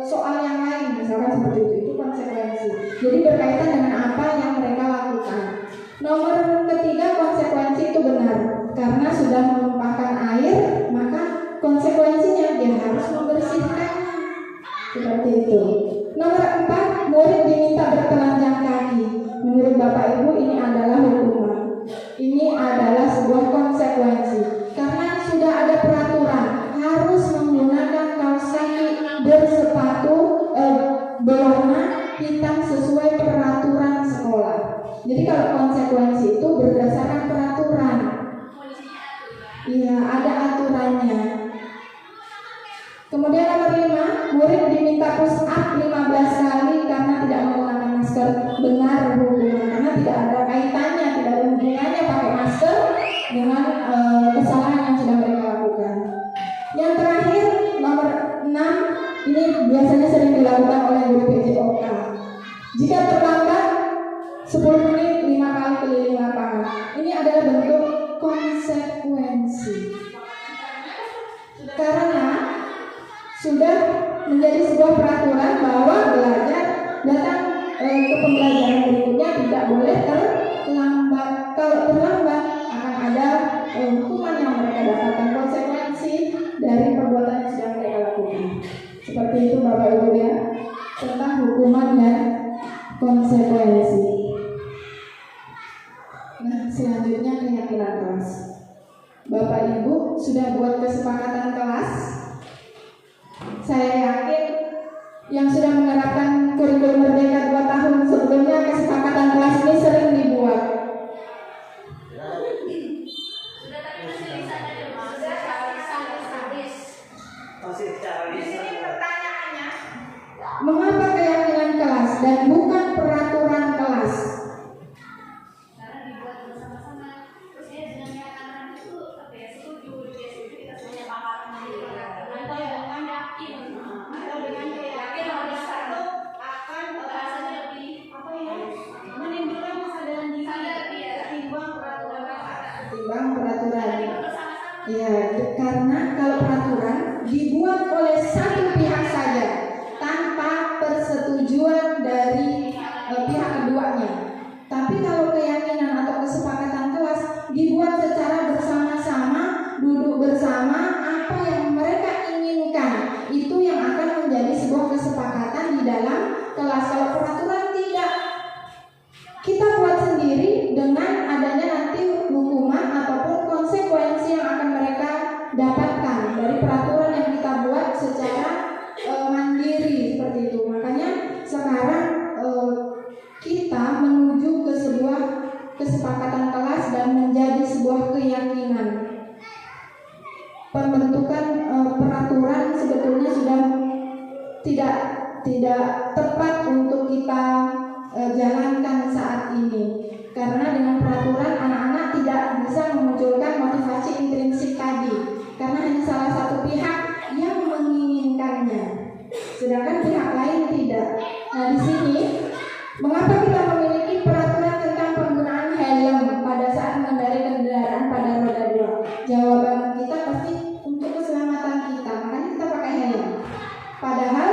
soal yang lain misalkan seperti itu konsekuensi. Jadi berkaitan dengan apa yang mereka lakukan. Nomor ketiga, konsekuensi itu benar karena sudah menumpahkan air, maka konsekuensinya dia harus membersihkannya. Seperti itu. Nomor 4, murid diminta bertelanjang kaki. Menurut Bapak Ibu ini adalah hukuman. Ini adalah sebuah konsekuensi karena sudah ada peraturan harus menggunakan kaos kaki bersepatu berwarna hitam sesuai peraturan sekolah. Jadi kalau konsekuensi itu berdasarkan peraturan. Iya, ada aturannya. Kemudian Kemudian nomor 5, murid diminta push up 15 kali karena tidak menggunakan masker. Benar hukuman, karena tidak ada kaitannya, tidak ada hubungannya pakai masker dengan kesalahan yang sudah mereka lakukan. Yang terakhir nomor 6, ini biasanya sering dilakukan oleh guru PJOK. Jika terlambat 10 menit 5 kali keliling lapangan. Ini adalah bentuk konsekuensi. Karena sudah menjadi sebuah peraturan bahwa belajar datang ke pembelajaran berikutnya tidak boleh terlambat. Kalau terlambat akan ada hukuman yang mereka dapatkan, konsekuensi dari perbuatan yang sudah mereka lakukan. Seperti itu Bapak Ibu ya, tentang hukuman dan konsekuensi. Nah, selanjutnya keyakinan kelas. Bapak Ibu sudah buat kesepakatan kelas. Saya yakin yang sudah menerapkan kurikulum Merdeka 2 tahun sebelumnya, kesepakatan kelas ini sering dibuat. Mengapa keyakinan kelas dan bukan peraturan kelas? Karena dibuat bersama-sama, terus dia dengan anak-anak itu setuju, dia setuju, kita semuanya paham, atau dengan yakin, atau dengan yakin harus satu akan rasanya lebih apa ya, menimbulkan kesadaran diri ketimbang peraturan. Ketimbang peraturan. Ya, karena kalau peraturan dibuat oleh satu pihak saja tanpa persetujuan dari pihak keduanya. Tapi kalau keyakinan atau kesepakatan kelas dibuat secara bersama-sama, duduk bersama, apa yang mereka inginkan itu yang akan menjadi sebuah kesepakatan di dalam kelas. Kalau peraturan tidak, kita buat sendiri dengan adanya nanti hukuman ataupun konsekuensi yang akan mereka dapatkan dari peraturan yang kita buat secara mandiri seperti itu. Makanya sekarang kita menuju ke sebuah kesepakatan kelas dan menjadi sebuah keyakinan. Pembentukan peraturan sebetulnya sudah tidak tepat untuk kita jalankan saat ini, karena dengan peraturan anak-anak tidak bisa memunculkan motivasi intrinsik tadi, karena hanya salah satu pihak yang menginginkannya, sedangkan pihak lain tidak. Nah, di sini mengapa kita memiliki peraturan tentang penggunaan helm pada saat mengendarai kendaraan pada roda 2? Jawaban kita pasti untuk keselamatan kita, makanya kita pakai helm. Padahal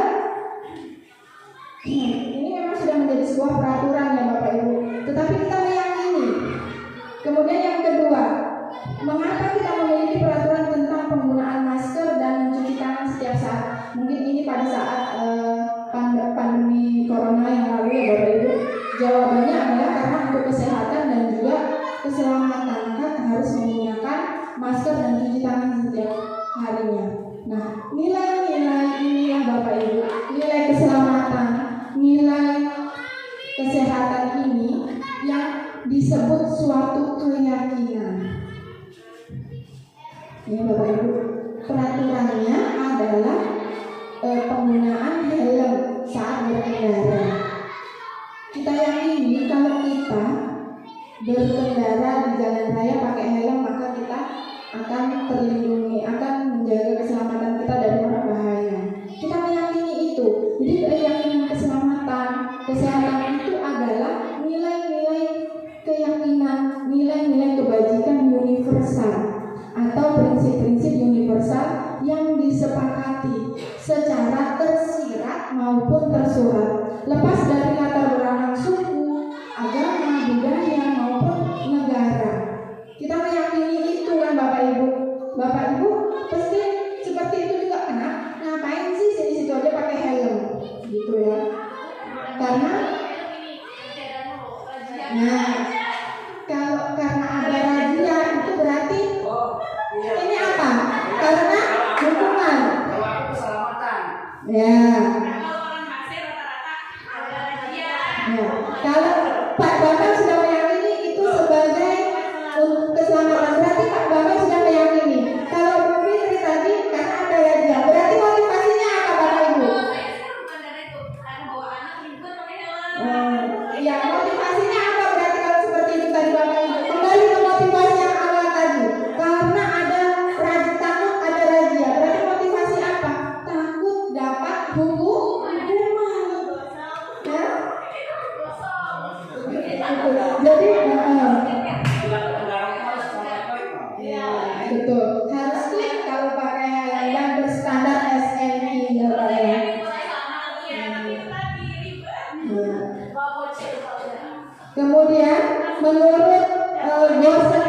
ini memang sudah menjadi sebuah peraturan ya Bapak Ibu, tetapi kita meyakini. Kemudian yang kedua, mengapa kita memiliki peraturan tentang penggunaan masker dan mencuci tangan setiap saat? Mungkin ini pada saat pandemi corona yang lalu ya Bapak Ibu. Jawabannya adalah karena untuk kesehatan dan juga keselamatan, kan harus menggunakan masker dan cuci tangan setiap harinya. Nah, nilai-nilai inilah Bapak Ibu, nilai keselamatan, nilai kesehatan ini yang disebut suatu keyakinan. Ini Bapak Ibu, peraturannya adalah penggunaan helm saat berkendara. Kita yakini kalau kita berkendara di jalan raya pakai helm, maka kita akan terlindungi, akan menjaga keselamatan kita dari bahaya. Kita meyakini itu. Jadi keyakinan keselamatan, kesehatan itu adalah nilai-nilai keyakinan, nilai-nilai kebajikan universal atau prinsip-prinsip universal yang disepakati secara tersirat maupun tersurat, lepas dari latar belakang suku, agama, budaya maupun negara. Kita meyakini itu kan Bapak Ibu. Bapak Ibu pasti seperti itu juga. Ngapain sih sini-situ aja pakai helm gitu ya? Karena karena ada razia itu berarti ini apa? Karena hukuman. Ya. Kalau Pak Bambang sudah meyakini itu sebagai keselamatan, berarti Pak Bambang sudah meyakini. Kalau Bu Fitri tadi karena ada razia, berarti motivasinya hukuman. Ya. Jadi betul, harus klik kalau pakai yang berstandar SNI ya Pak ya. Kemudian menurut Gosen,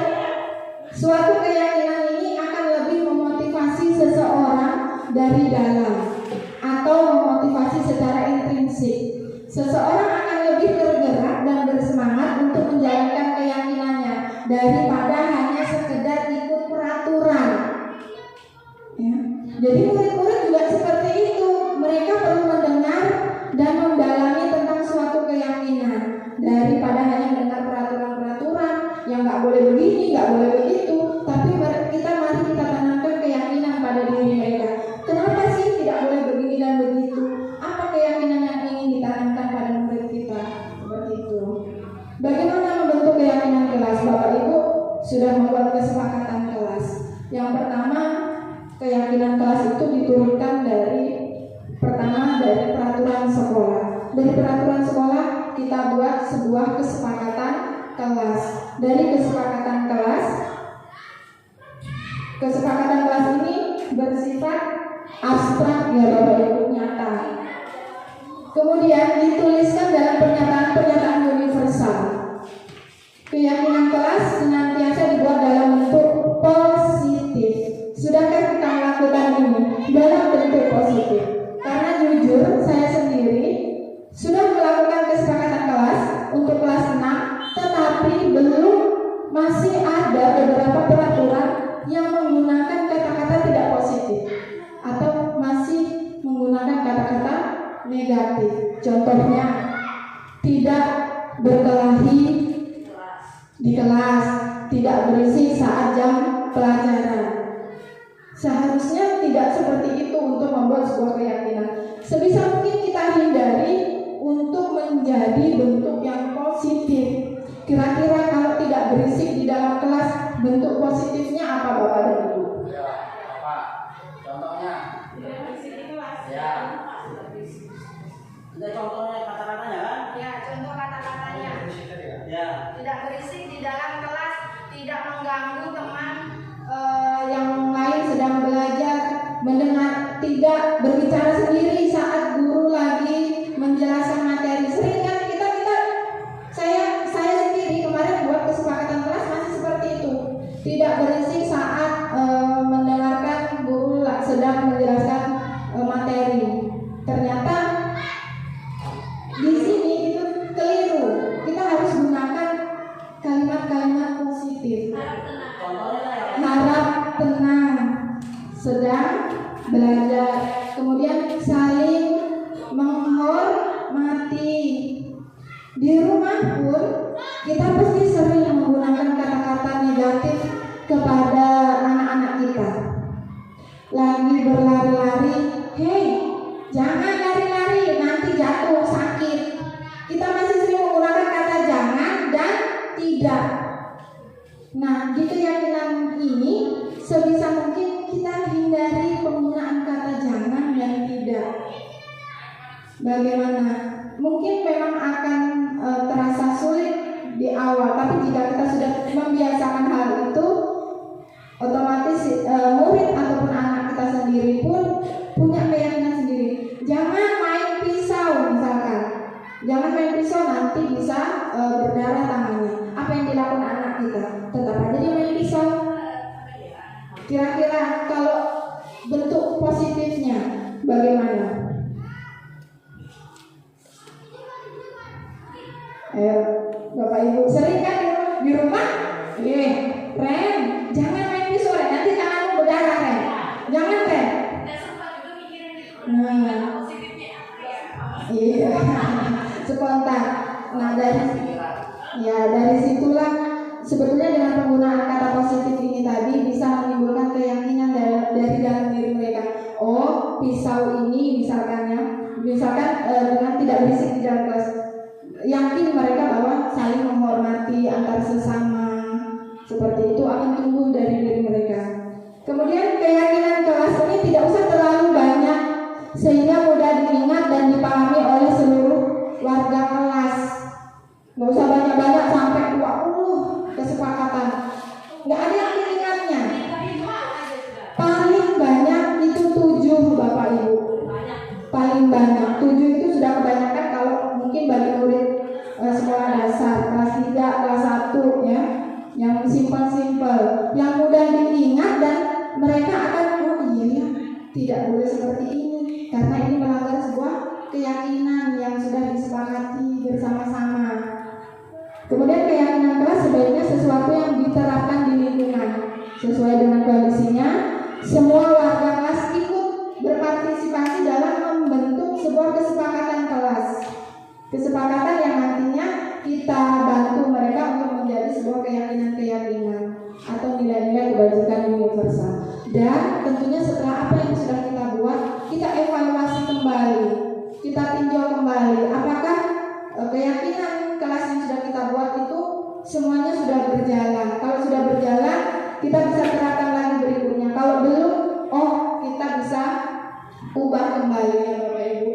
suatu keyakinan ini akan lebih memotivasi seseorang dari dalam atau memotivasi secara intrinsik. Seseorang akan lebih tergerak dan bersemangat untuk menjalankan keyakinannya daripada hanya sekedar ikut peraturan. Ya. Jadi murid-murid juga seperti itu. Mereka perlu mendengar dan mendalami tentang suatu keyakinan daripada hanya mendengar peraturan-peraturan yang nggak boleh begini, nggak boleh begitu. Tapi mari kita tanamkan keyakinan pada diri mereka. Kenapa sih tidak boleh begini dan begitu? Apa keyakinan yang ingin ditanamkan pada murid kita? Seperti itu. Bagaimana membentuk keyakinan kelas? Bapak Ibu sudah membuat kesepakatan kelas. Yang pertama, keyakinan kelas itu diturunkan dari peraturan sekolah. Dari peraturan sekolah kita buat sebuah kesepakatan kelas. Dari kesepakatan kelas ini bersifat abstrak ya Bapak Ibu, nyata. Kemudian dituliskan dalam pernyataan universal. Keyakinan kelas senantiasa dibuat dalam bentuk positif. Sudahkah kita melakukan ini dalam bentuk positif? Karena jujur saya sendiri sudah melakukan kesepakatan kelas untuk kelas 6, tetapi masih ada beberapa peraturan yang menggunakan kata-kata tidak positif atau masih menggunakan kata-kata negatif. Contohnya, tidak berkelahi di kelas, tidak berisik saat jam pelajaran. Seharusnya tidak seperti itu untuk membuat sebuah keyakinan. Sebisa mungkin kita hindari untuk menjadi bentuk yang positif. Kira-kira kalau tidak berisik di dalam kelas, bentuk positifnya apa Bapak dan Ibu? Ya, apa? Contohnya? Ya. Ada contohnya kata-katanya kan? Ya, contoh kata-katanya. Ya. Tidak berisik di dalam kelas, tidak mengganggu teman Yang lain sedang belajar, mendengar, tidak berbicara sendiri saat guru lagi menjelaskan materi. Sering kan saya sendiri kemarin buat kesepakatan kelas masih seperti itu. Tidak berisik saat mendengarkan guru sedang menjelaskan materi. Ternyata di sini itu keliru. Kita harus gunakan kalimat-kalimat positif. Harap tenang, sedang belajar. Kemudian saling menghormati. Di rumah pun kita pasti sering menggunakan kata-kata negatif kepada anak-anak kita. Lagi berlari-lari, hei, jangan lari-lari, nanti jatuh sakit. Kita masih sering menggunakan kata jangan dan tidak. Nah, di keyakinan ini sebisa mungkin kita hindari penggunaan kata jangan dan tidak. Bagaimana? Mungkin memang akan terasa sulit di awal, tapi jika kita sudah membiasakan hal itu, otomatis murid ataupun anak kita sendiri pun punya keyakinan sendiri. Jangan main pisau misalkan. Jangan main pisau, nanti bisa berdarah tangannya. Apa yang dilakukan anak kita? Tetap aja dia main pisau. Kira-kira kalau bentuk positifnya bagaimana? Bapak Ibu sering kan di rumah? Ren, jangan main pisau Ren, nanti tanganmu berdarah Ren. Jangan Ren. Iya, spontan. Nah dari situlah sebetulnya dengan penggunaan kata positif ini tadi bisa menimbulkan keyakinan dari dalam diri mereka. Oh, pisau ini misalkan dengan tidak berisik di dalam kelas, yakin mereka bahwa saling menghormati antar sesama. Seperti itu akan tumbuh dari diri mereka. Kemudian keyakinan kelas ini tidak usah terlalu banyak sehingga mudah mudah diingat dan dipahami oleh seluruh warga kelas. Nggak usah banyak-banyak sampai 20 kesepakatan. Nggak ada yang diingatnya. Paling banyak itu 7 Bapak Ibu. Paling banyak 7 itu sudah kebanyakan kalau mungkin bagi murid sekolah dasar kelas 3, kelas 1 ya. Yang simpel-simpel, yang mudah diingat dan mereka akan tidak boleh seperti ini karena ini melanggar sebuah keyakinan yang sudah disepakati bersama-sama. Kemudian keyakinan kelas sebaiknya sesuatu yang diterapkan di lingkungan sesuai dengan kondisinya. Semua warga kelas ikut berpartisipasi dalam membentuk sebuah kesepakatan kelas. Kesepakatan yang nantinya kita bantu mereka untuk menjadi sebuah keyakinan-keyakinan atau nilai-nilai kebajikan universal. Dan tentunya setelah apa yang sudah kita buat, kita evaluasi kembali, kita tinjau kembali apakah keyakinan kelas yang sudah kita buat itu semuanya sudah berjalan. Kalau sudah berjalan, kita bisa terapkan lagi berikutnya. Kalau belum, kita bisa ubah kembali ya Bapak Ibu.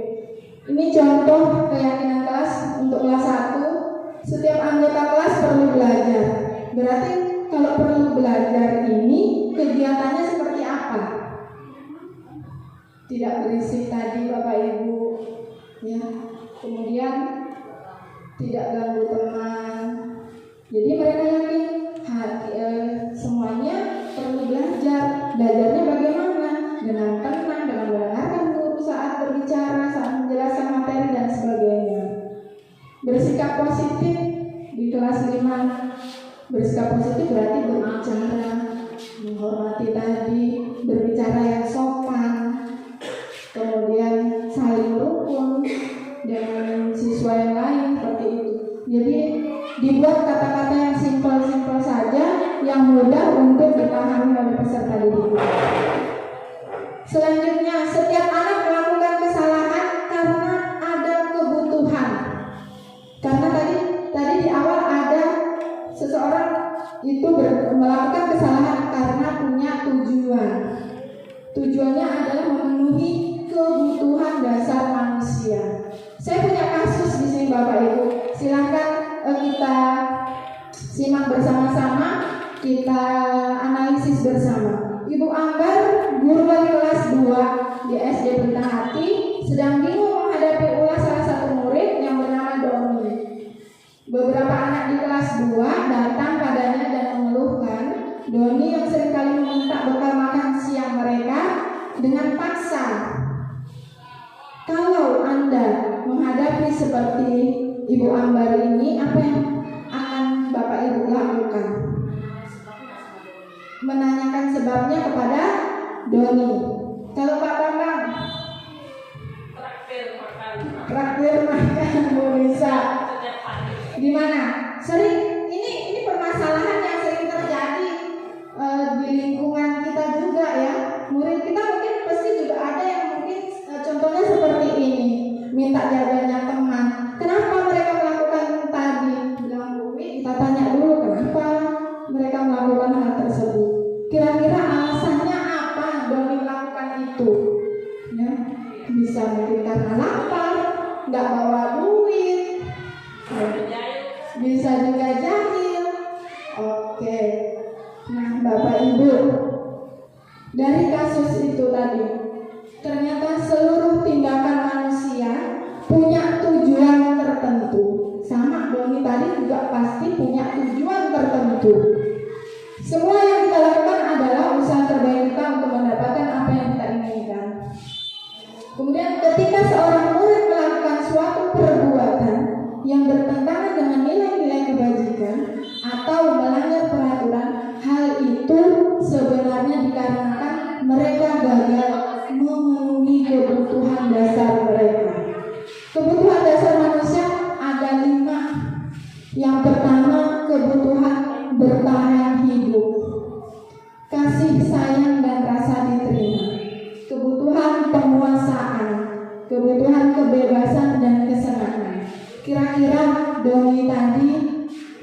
Ini contoh keyakinan kelas untuk kelas 1. Setiap anggota kelas perlu belajar. Berarti kalau perlu belajar ini kegiatannya seperti apa? Tidak berisik tadi Bapak Ibu, ya. Kemudian tidak ganggu teman. Jadi mereka yakin semuanya perlu belajar. Belajarnya bagaimana? Dengan tenang, dengan mendengarkan guru saat berbicara, saat menjelaskan materi dan sebagainya. Bersikap positif di kelas 5. Bersikap positif berarti berbicara, menghormati tadi, berbicara yang sopan, kemudian saling rukun dengan siswa yang lain seperti itu. Jadi dibuat kata-kata yang simpel-simpel saja, yang mudah untuk dipahami oleh peserta didik. Selanjutnya, setiap anak melakukan kesalahan karena ada kebutuhan. Karena tadi di awal ada seseorang itu melakukan kesalahan karena punya tujuan. Tujuannya adalah memenuhi kebutuhan dasar manusia. Saya punya kasus di sini Bapak Ibu. Silahkan kita simak bersama-sama, kita analisis bersama. Ibu Ambar, guru wali kelas 2 di SD Pelita Hati, sedang bingung menghadapi ulah salah satu murid yang bernama Doni. Beberapa anak di kelas 2 datang padanya dan mengeluhkan Doni yang seringkali meminta bekal makan siang mereka dengan paksa. Kalau Anda menghadapi seperti Ibu Ambar ini, apa yang akan Bapak Ibu lakukan? Menanyakan sebabnya kepada Doni. Kalau Pak Bambang, traktir makan Bu Lisa. Di mana? Sering ini permasalahan yang sering terjadi di lingkungan kita juga ya. Murid kita mungkin pasti juga ada yang mungkin contohnya seperti ini, minta jawabannya teman. Kenapa mereka melakukan tadi? Bilang Bu Wi, kita tanya dulu kenapa mereka melakukan hal tersebut. Kira-kira alasannya apa Doni melakukan itu? Ya, bisa mungkin karena lapar, nggak bawa duit, bisa juga jahil. Oke. Nah, Bapak Ibu, dari kasus itu tadi, ternyata seluruh tindakan manusia punya tujuan tertentu. Sama Doni tadi juga pasti punya tujuan tertentu. Semua yang kita lakukan adalah usaha terbaik kita untuk mendapatkan apa yang kita inginkan. Kemudian ketika seorang murid melakukan suatu perbuatan yang bertentangan dengan nilai-nilai kebajikan atau melanggar peraturan, hal itu sebenarnya dikarenakan mereka gagal memenuhi kebutuhan dasar mereka. Kebutuhan dasar manusia ada 5. Yang pertama, kebutuhan bertahan hidup, kasih sayang dan rasa diterima, kebutuhan penguasaan, kebutuhan kebebasan dan kesenangan. Kira-kira Doni tadi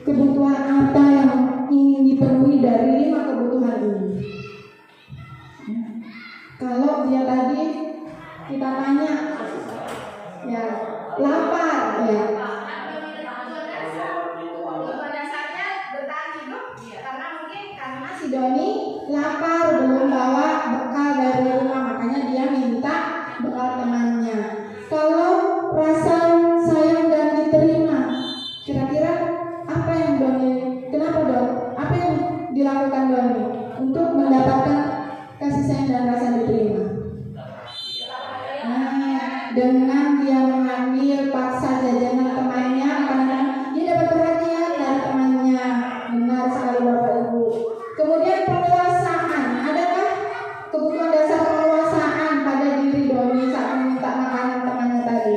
kebutuhan apa yang ingin dipenuhi dari 5 kebutuhan ini? Kalau dia tadi kita tanya ya lapar ya. dasarnya bertahan hidup karena mungkin karena Si Doni lapar, belum bawa bekal dari rumah, makanya dia minta bekal temannya. Kalau rasa sayang dan diterima, kira-kira apa yang Doni, kenapa Don? Apa yang dilakukan Doni untuk mendapatkan kasih sayang dan rasa diterima? Dengan dia mengambil paksa jajanan temannya, karena dia dapat perhatian dari temannya. Benar sekali Bapak Ibu. Kemudian penguasaan, adakah kebutuhan dasar penguasaan pada diri Doni saat meminta makanan temannya tadi?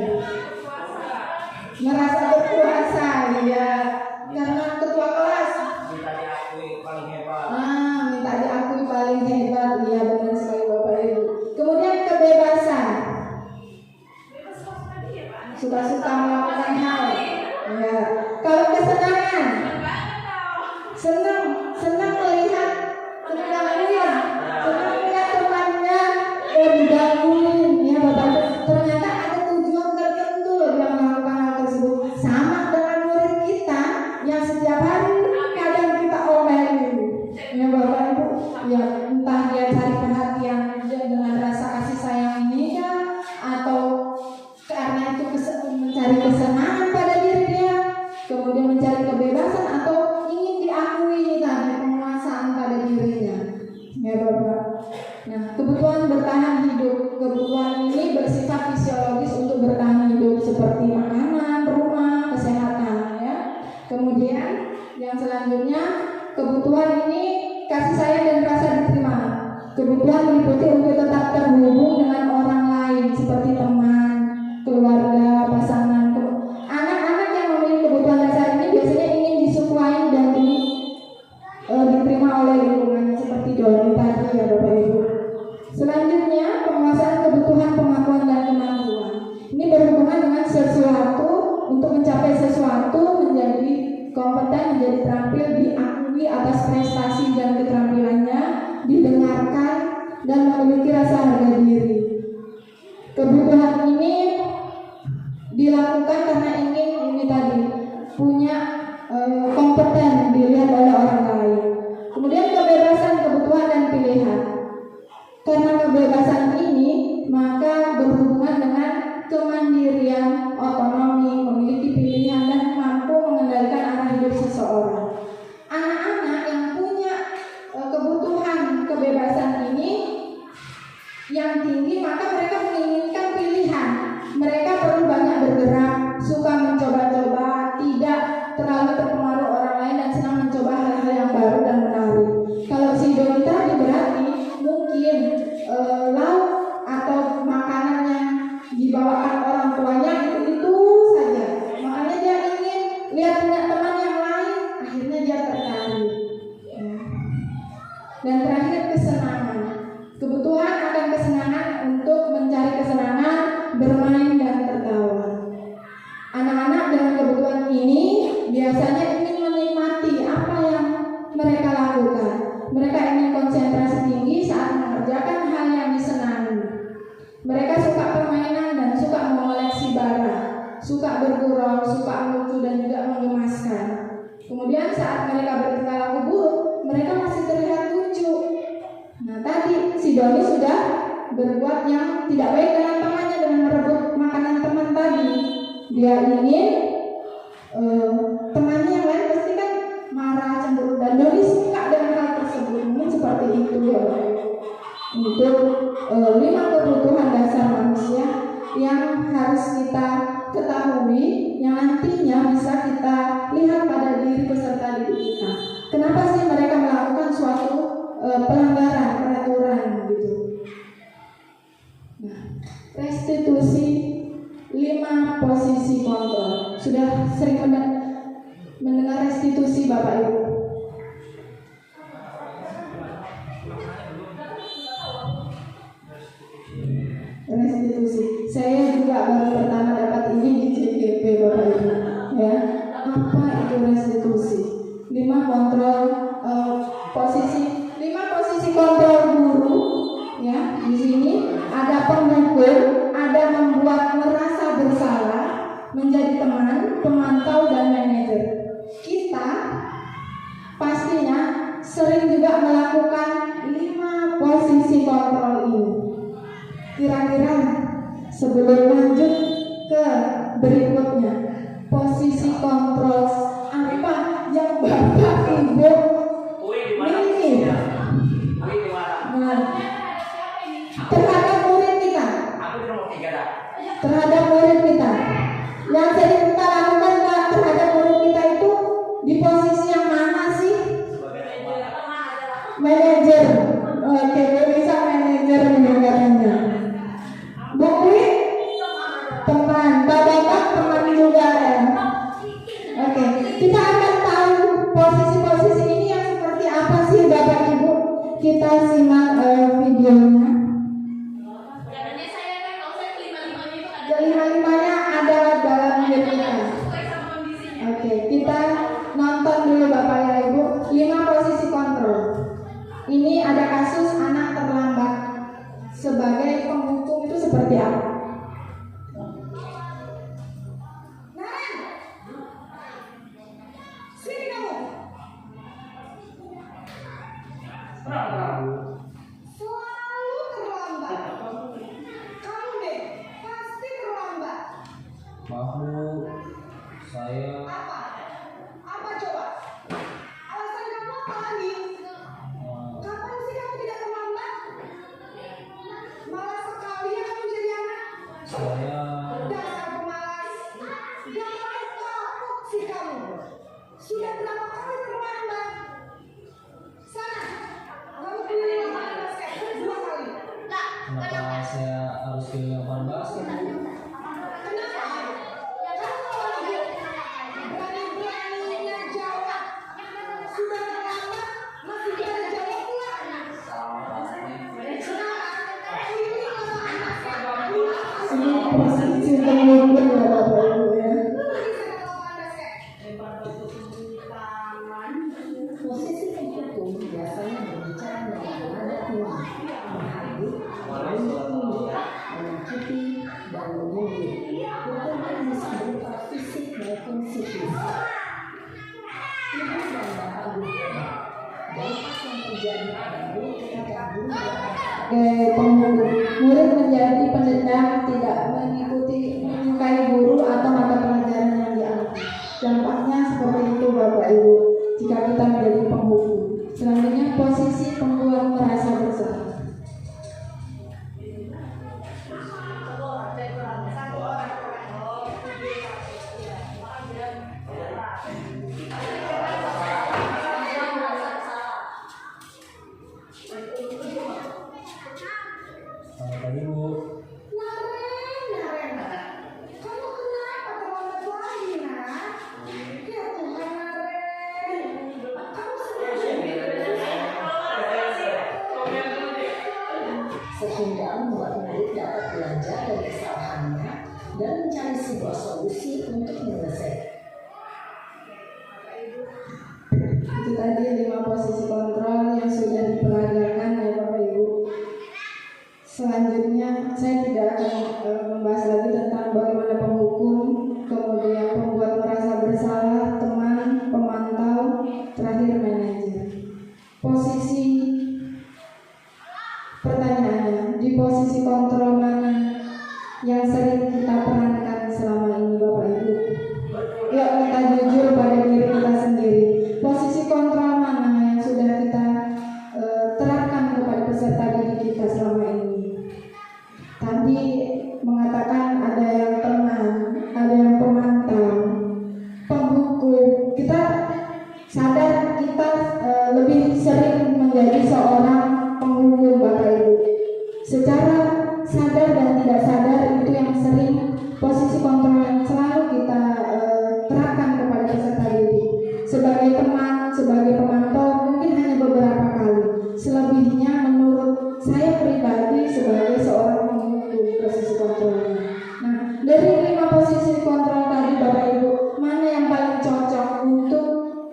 Merasa berkuasa, ya, karena ketua kelas. Minta diakui paling hebat. Minta diakui paling hebat, ya benar sekali Bapak Ibu. Kemudian kebebasan, suka-suka melakukan hal. Ya. Kalau kesenangan, senang melihat temannya digangguin, ya Bapak Ibu. Ternyata ada tujuan tertentu dia melakukan hal tersebut. Sama dengan murid kita yang setiap hari kadang kita omelin, ya Bapak Ibu. Ya entah dia cari perhatian dengan rasa kasih sayang ini kan, atau karena itu mencari kesenangan pada diri dia, kemudian mencari kebebasan, atau ingin diakui tadi penguasaan pada dirinya, ya Bapak. Nah, kebutuhan bertahan hidup, kebutuhan ini bersifat fisiologis untuk bertahan hidup seperti makanan, rumah, kesehatan, ya. Kemudian yang selanjutnya, kebutuhan ini kasih sayang dan rasa diterima. Kebutuhan meliputi untuk tetap terhubung dengan orang lain seperti teman, keluarga, pasangan. Anak-anak yang memiliki kebutuhan dasar ini biasanya ingin disukai dan diterima oleh lingkungannya seperti Doni tadi, ya Bapak Ibu. Selanjutnya, penguasaan kebutuhan pengakuan dan kemampuan. Ini berhubungan dengan sesuatu, untuk mencapai sesuatu, menjadi kompeten, menjadi terampil, diakui atas prestasi dan keterampilannya, didengarkan, dan memiliki rasa harga diri. Kebutuhan ini dilakukan karena ingin ini tadi punya kompeten, dilihat oleh orang lain. Kemudian kebebasan, kebutuhan dan pilihan. Karena kebebasan ini maka berhubungan dengan kemandirian, otonomi, memiliki pilihan dan mampu mengendalikan arah hidup seseorang. Anak-anak yang punya kebutuhan kebebasan ini yang tinggi, maka mereka menginginkan pilihan. Mereka perlu banyak bergerak, suka mencoba-coba, tidak terlalu terpengaruh orang lain, dan senang mencoba hal-hal yang baru dan menarik. Kalau si Doni tadi berarti mungkin lauk atau makanan yang dibawakan orang tuanya itu saja. Makanya dia ingin lihat punya teman yang lain, akhirnya dia tertarik. Dan terakhir, kesenangan. Kebutuhan akan kesenangan untuk mencari kesenangan, bermain dan tertawa. Anak-anak dengan kebutuhan ini biasanya ingin menikmati apa yang mereka lakukan. Mereka ingin konsentrasi tinggi saat mengerjakan hal yang disenangi. Mereka suka permainan dan suka mengoleksi barang, suka bergurau, suka lucu dan juga menggemaskan. Kemudian saat mereka bertingkah laku buruk, mereka masih terlihat lucu. Nah, tadi si Doni sudah berbuat yang tidak baik dengan temannya dengan merebut makanan teman tadi. Dia ingin temannya yang lain pasti kan marah, cemburu, dan Doni suka dengan hal tersebut. Mungkin seperti itu ya. Untuk 5 kebutuhan dasar manusia yang harus kita ketahui, yang nantinya bisa kita lihat pada diri peserta didik kita. Kenapa sih mereka melakukan suatu pelanggaran peraturan gitu? Nah, restitusi 5 posisi kontrol. Sudah sering mendengar restitusi Bapak Ibu? Restitusi. Saya juga baru pertama dapat ini di CGP Bapak Ibu. Ya, apa itu restitusi? 5 kontrol posisi, 5 posisi kontrol guru. Ya, di sini ada pemukul, ada membuat merasa bersalah. Sebelum lanjut ke berikutnya, posisi kontrol apa yang Bapak Ibu Ui di mana ini posisinya? Ui di mana? nah, terhadap murid kita, Aku di nomor 3 dah. terhadap murid kita, yang sering kita lakukan terhadap murid kita itu di posisi yang mana sih? Manajer. Oke, bisa manajer nih katanya. Bu Kwi, teman, Bapak teman juga ya. Oke, kita akan tahu posisi-posisi ini yang seperti apa sih Bapak Ibu. Kita simak videonya. Katanya saya kan kalau saya kelima-limanya itu ada Kelima-limanya ada dalam diri kita. sesuai sama kondisinya. Oke, kita nonton dulu Bapak ya Ibu. 5 posisi kontrol. Ini ada kasus anak terlambat. Sebagai penghukum itu seperti apa? Sini kamu. Selalu terlambat. Kamu deh, pasti terlambat. Maaf Bu, saya Apa? Apa coba? Alasan kamu apa lagi? Kapan sih kamu tidak terlambat? Malas sekali ya kamu jadi anak. saya Dasar pemalas. Gak mau kapok sih kamu. Sudah berapa kali terlambat? Sana, kamu pilih lapangan basket 2 kali. kenapa saya harus pilih lapangan basket Bu? Kenapa? Kamu lagi berani-beraninya jawab. Sudah terlambat, masih bisa jawab pula. Ini posisi pemimpin ya Bapak Ibu ya. Posisi penghukum biasanya berbicara dengan nada tinggi, menghardik, menunjuk, menyakiti, dan mengunggul. Hukuman bisa berupa fisik maupun psikis. Ibu dan bapak guru, dampak yang terjadi pada murid ketika guru Penghukum, murid menjadi pendendam, tidak menyukai guru atau mata pelajaran yang diambil. Dampaknya seperti itu Bapak Ibu jika kita menjadi penghukum. Selanjutnya posisi pembuat merasa bersalah. Selamat pagi Bu. Naren, kamu kenapa terlambat lagi nak? Ya Tuhan Naren, kamu sehingga membuat murid dapat belajar dari kesalahannya dan mencari sebuah solusi untuk menyelesaikan. Itu tadi 5 posisi kontrol yang sudah diperagakan ya Bapak Ibu. Selanjutnya saya tidak akan membahas lagi tentang bagaimana penghukum, kemudian pembuat merasa bersalah, teman, pemantau, terakhir manajer. Posisi pertanyaannya, di posisi kontrol mana yang sering kita perankan selama ini Bapak Ibu? Yuk kita jujur pada diri kita sendiri. Posisi kontrol mana yang sudah kita terapkan kepada peserta didik kita selama ini? Tadi mengatakan ada yang teman, ada yang pemantau, penghukum. Kita sadar kita lebih sering menjadi seorang penghukum Bapak Ibu. Secara sadar dan tidak sadar itu yang sering posisi kontrol yang selalu kita terapkan kepada peserta didik. Sebagai teman, sebagai pemantau mungkin hanya beberapa kali. Selebihnya menurut saya pribadi sebagai seorang penghukum posisi kontrolnya. Nah, dari 5 posisi kontrol tadi Bapak Ibu, mana yang paling cocok untuk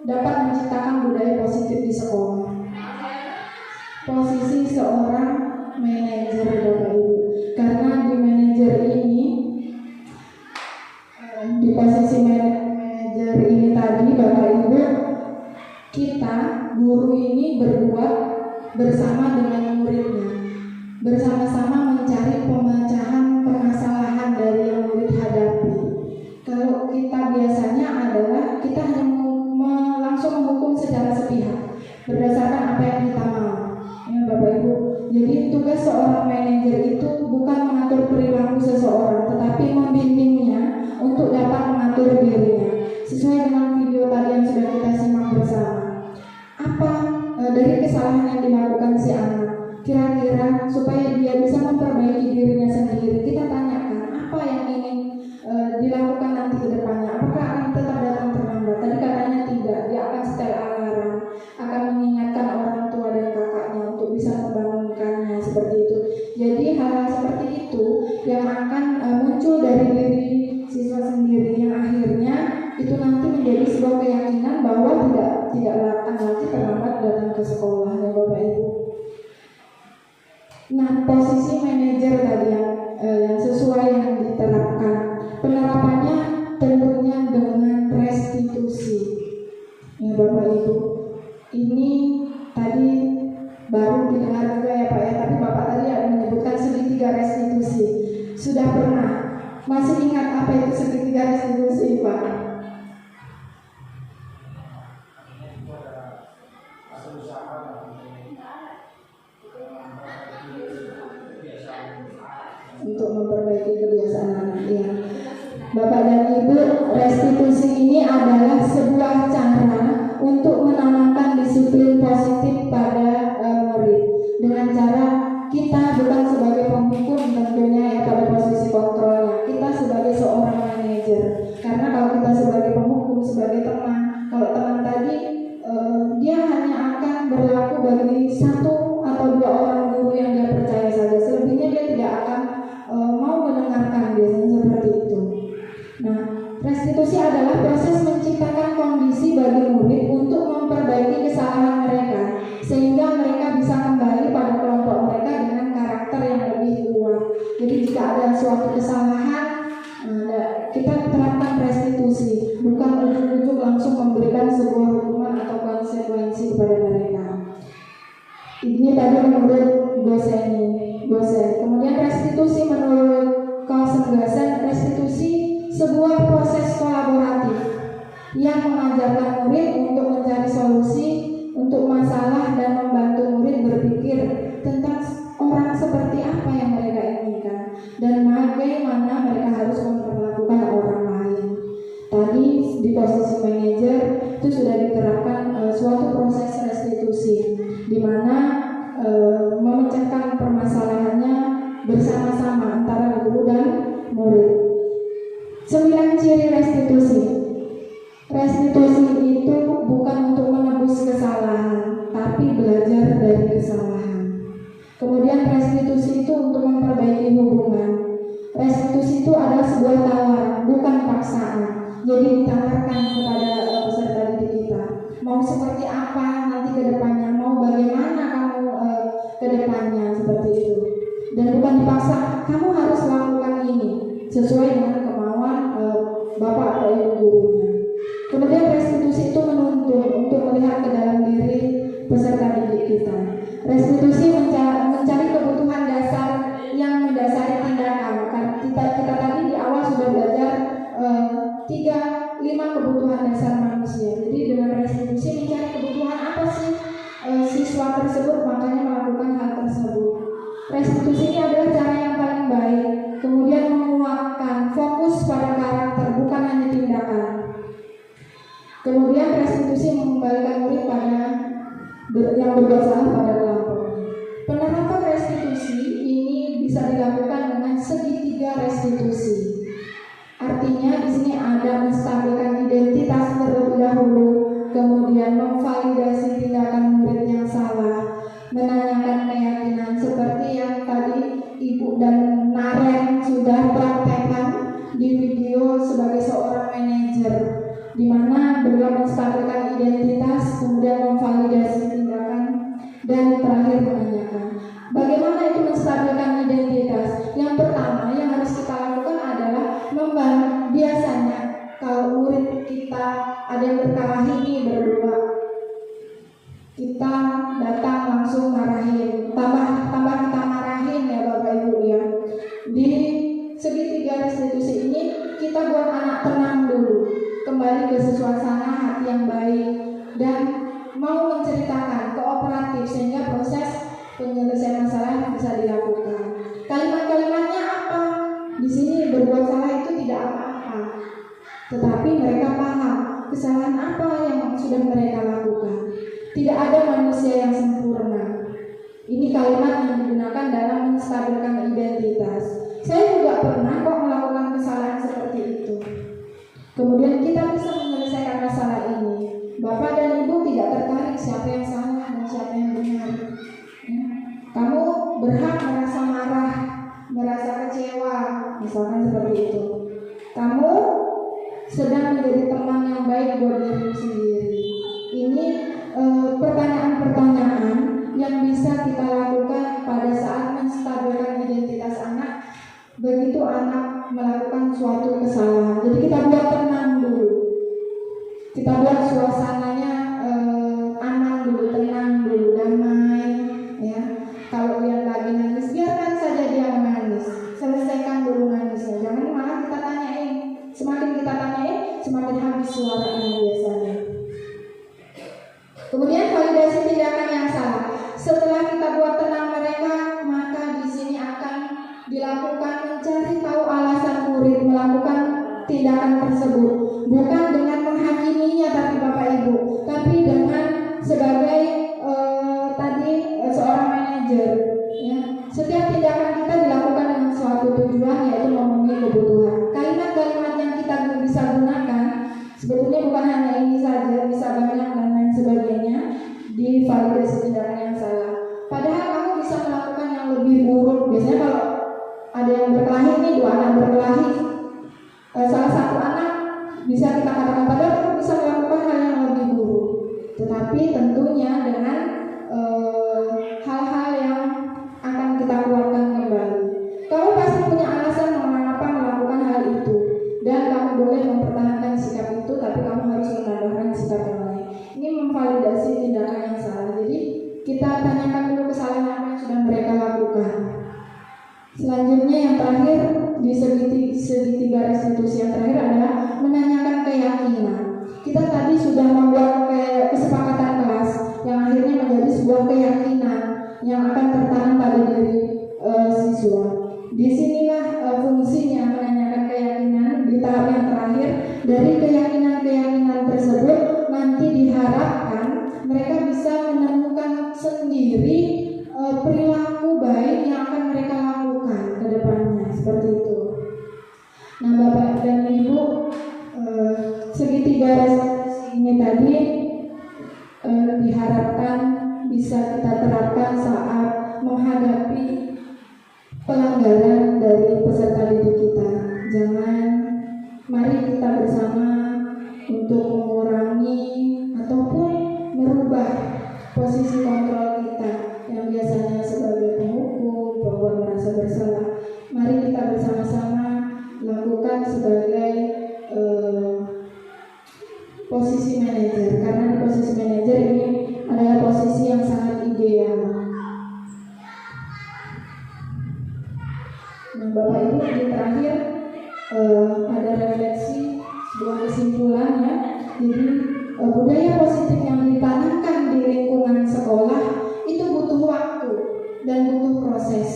dapat menciptakan budaya positif di sekolah? Posisi seorang manajer Bapak Ibu. Karena di manajer ini, di posisi manajer ini tadi Bapak Ibu, kita guru ini berbuat bersama dengan muridnya, bersama-sama mencari pemecahan permasalahan sesuai dengan video tadi yang sudah kita simak bersama. Apa dari kesalahan yang dilakukan si anak, kira-kira supaya dia bisa memperbaiki dirinya sendiri, kita tanyakan apa yang ingin dilakukan nanti ke depannya. Apakah akan tetap datang terlambat? Tadi katanya tidak, dia akan setel alarm, akan mengingatkan orang tua dan kakaknya untuk bisa membangunkannya, seperti itu. Jadi hal-hal seperti itu yang akan muncul dari diri siswa sendiri, yang akhirnya itu nanti menjadi sebuah keyakinan bahwa tidak akan lagi terlambat datang ke sekolah, ya Bapak Ibu. Nah, posisi manajer tadi yang sesuai yang diterapkan, penerapannya tentunya dengan restitusi, ya Bapak Ibu. Ini tadi baru didengar juga ya Pak ya, tapi Bapak tadi ada menyebutkan segitiga restitusi. Sudah pernah? Masih ingat apa itu segitiga restitusi Pak? Untuk memperbaiki kebiasaan anak, ya. Bapak dan Ibu, restitusi ini adalah sebuah cara untuk menanamkan disiplin positif pada murid dengan cara kita bukan sebagai penghukum tentunya ya pada posisi kontrolnya, kita sebagai seorang manajer. Karena kalau kita sebagai penghukum, sebagai teman, kalau teman tadi dia hanya akan berlaku bagi satu atau dua orang guru yang dia percaya saja, selebihnya dia tidak akan mau mendengarkan, biasanya seperti itu. Nah, restitusi adalah proses menciptakan kondisi bagi murid untuk memperbaiki kesalahan mereka, sehingga mereka bisa kembali pada kelompok mereka dengan karakter yang lebih kuat. Jadi jika ada suatu kesalahan, kita terapkan restitusi, bukan ujuk-ujuk langsung memberikan sebuah hukuman atau konsekuensi kepada mereka. Ini tadi menurut dosen. Kemudian restitusi menurut Carlsen Gassen, restitusi sebuah proses kolaboratif yang mengajarkan murid untuk mencari solusi untuk masalah dan membantu murid berpikir tentang orang seperti apa yang mereka inginkan dan bagaimana mereka harus memperlakukan orang lain. Tadi di posisi manajer itu sudah diterapkan suatu proses restitusi di mana memecahkan permasalahannya bersama-sama antara guru dan murid. 9 ciri restitusi. Restitusi itu bukan untuk menebus kesalahan, tapi belajar dari kesalahan. Kemudian restitusi itu untuk memperbaiki hubungan. Restitusi itu adalah sebuah tawaran, bukan paksaan. Jadi ditawarkan kepada peserta didik kita, mau seperti apa nanti ke depannya, mau bagaimana kamu ke depannya, seperti itu. Dan bukan dipaksa, kamu harus lakukan ini sesuai dengan kemauan Bapak atau Ibu gurunya. Kemudian restitusi itu menuntun untuk melihat ke dalam diri peserta didik kita. Restitusi mencari kebutuhan dasar yang mendasari tindakan. Kita tadi di awal sudah belajar 5 kebutuhan dasar manusia. Jadi dengan restitusi mencari kebutuhan apa sih siswa tersebut, makanya melakukan hal tersebut. Restitusi ini adalah cara yang paling baik. Kemudian menguatkan fokus pada karakter, bukan hanya tindakan. Kemudian restitusi mengembalikan murid pada yang berbuat salah pada kelompoknya. Penerapan restitusi ini bisa dilakukan dengan segitiga restitusi. Artinya di sini ada menstabilkan identitas terlebih dahulu, kemudian memvalidasi tindakan murid yang salah, menanyakan keyakinan seperti yang tadi Ibu dan Naren sudah praktekkan di video sebagai seorang manajer, di mana beliau menstabilkan identitas, kemudian memvalidasi tindakan, dan terakhir menanyakan. Bagaimana itu menstabilkan identitas? Yang pertama yang harus kita lakukan adalah membangun. Biasanya kalau murid kita ada yang berkelahi nih berdua, kita datang langsung marahin, tambah kita marahin ya Bapak Ibu ya. Di segitiga restitusi ini kita buat anak tenang dulu, kembali ke suasana hati yang baik dan mau menceritakan, kooperatif, sehingga proses penyelesaian masalah bisa dilakukan. Kalimat-kalimatnya apa? Di sini berbuat salah itu tidak apa-apa, tetapi mereka paham kesalahan apa yang sudah mereka lakukan. Tidak ada manusia yang sempurna. Ini kalimat yang digunakan dalam menstabilkan identitas. Saya juga pernah kok melakukan kesalahan seperti itu. Kemudian kita bisa menyelesaikan masalah ini. Bapak dan Ibu tidak tertarik siapa yang salah dan siapa yang benar. Ya. Kamu berhak merasa marah, merasa kecewa, misalkan seperti itu. Kamu sedang menjadi teman yang baik buat dirimu sendiri. Ini pertanyaan-pertanyaan yang bisa kita lakukan pada saat menstabilkan identitas anak. Begitu anak melakukan suatu kesalahan, jadi kita buat tenang dulu, kita buat suasananya aman dulu, tenang dulu, damai. Ya, kalau dia lagi nangis, biarkan saja dia menangis, selesaikan dulu nangisnya. Jangan malah kita tanyain. Semakin kita tanyain, semakin habis suaranya biasanya. Kemudian validasi tindakan yang salah. Setelah kita buat tenang mereka, maka di sini akan dilakukan mencari tahu alasan murid melakukan tindakan tersebut, bukan dengan menghakiminya tapi Bapak Ibu, tapi dengan sebagai seorang manajer. Ya. Setiap tindakan kita dilakukan dengan suatu tujuan, yaitu memenuhi kebutuhan. Kalimat-kalimat yang kita bisa gunakan sebetulnya bukan hanya ini saja, bisa banyak dan lain sebagainya di validasi tindakan yang salah. Padahal kamu bisa melakukan yang lebih buruk. Biasanya kalau ada yang berkelahi nih, dua anak berkelahi, salah satu anak bisa kita katakan padahal kamu bisa melakukan hal yang lebih buruk, tetapi tentunya dengan hal-hal yang akan kita keluarkan kembali. Kamu pasti punya alasan mengapa melakukan hal itu, dan kamu boleh mempertahankan sikap itu, tapi kamu harus menambahkan sikap yang lain. Ini memvalidasi tindakan yang salah. Jadi kita tanyakan dulu kesalahan apa yang sudah mereka lakukan. Selanjutnya yang terakhir di segitiga restitusi yang terakhir adalah menanyakan keyakinan. Kita tadi sudah membuat kesepakatan kelas yang akhirnya menjadi sebuah keyakinan yang akan tertanam pada diri siswa. Disinilah fungsinya menanyakan keyakinan di tahap yang terakhir. Dari keyakinan-keyakinan tersebut nanti diharapkan mereka bisa menemukan sendiri perilaku baik yang akan mereka lakukan ke depannya, seperti itu. Nah, Bapak dan Ibu, segitiga restitusi ini tadi diharapkan bisa kita terapkan saat menghadapi pelanggaran dari peserta didik kita. Mari kita bersama untuk mengurangi ataupun merubah posisi kontrol kita yang biasanya sebagai penghukum, pembuat merasa bersalah. Mari kita bersama-sama lakukan sebagai posisi manajer, karena di posisi manajer ini adalah posisi yang sangat ideal. Nah, Bapak Ibu, di terakhir ada refleksi sebuah kesimpulan ya. Jadi budaya positif yang ditanamkan di lingkungan sekolah itu butuh waktu dan butuh proses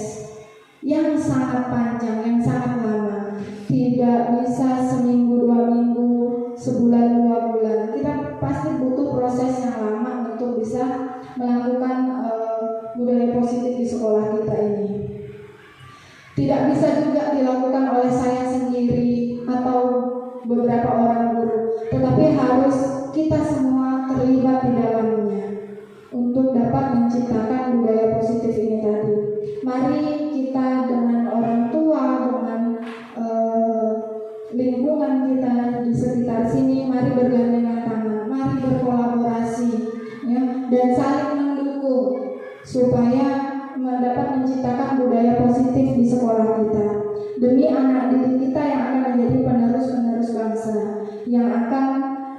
yang sangat panjang, yang sangat lama. Tidak bisa seminggu, 2 minggu, sebulan, 2 bulan. Kita pasti butuh proses yang lama untuk bisa melakukan budaya positif di sekolah kita ini. Tidak bisa juga dilakukan oleh saya sendiri atau beberapa orang guru, tetapi harus kita semua terlibat di dalamnya untuk dapat menciptakan budaya positif ini tadi. Mari kita dengan orang tua, dengan lingkungan kita di sekitar sini, mari bergandengan tangan, mari berkolaborasi, ya, dan saling mendukung supaya dapat menciptakan budaya positif di sekolah kita demi anak didik kita yang akan menjadi penerus-penerus bangsa, yang akan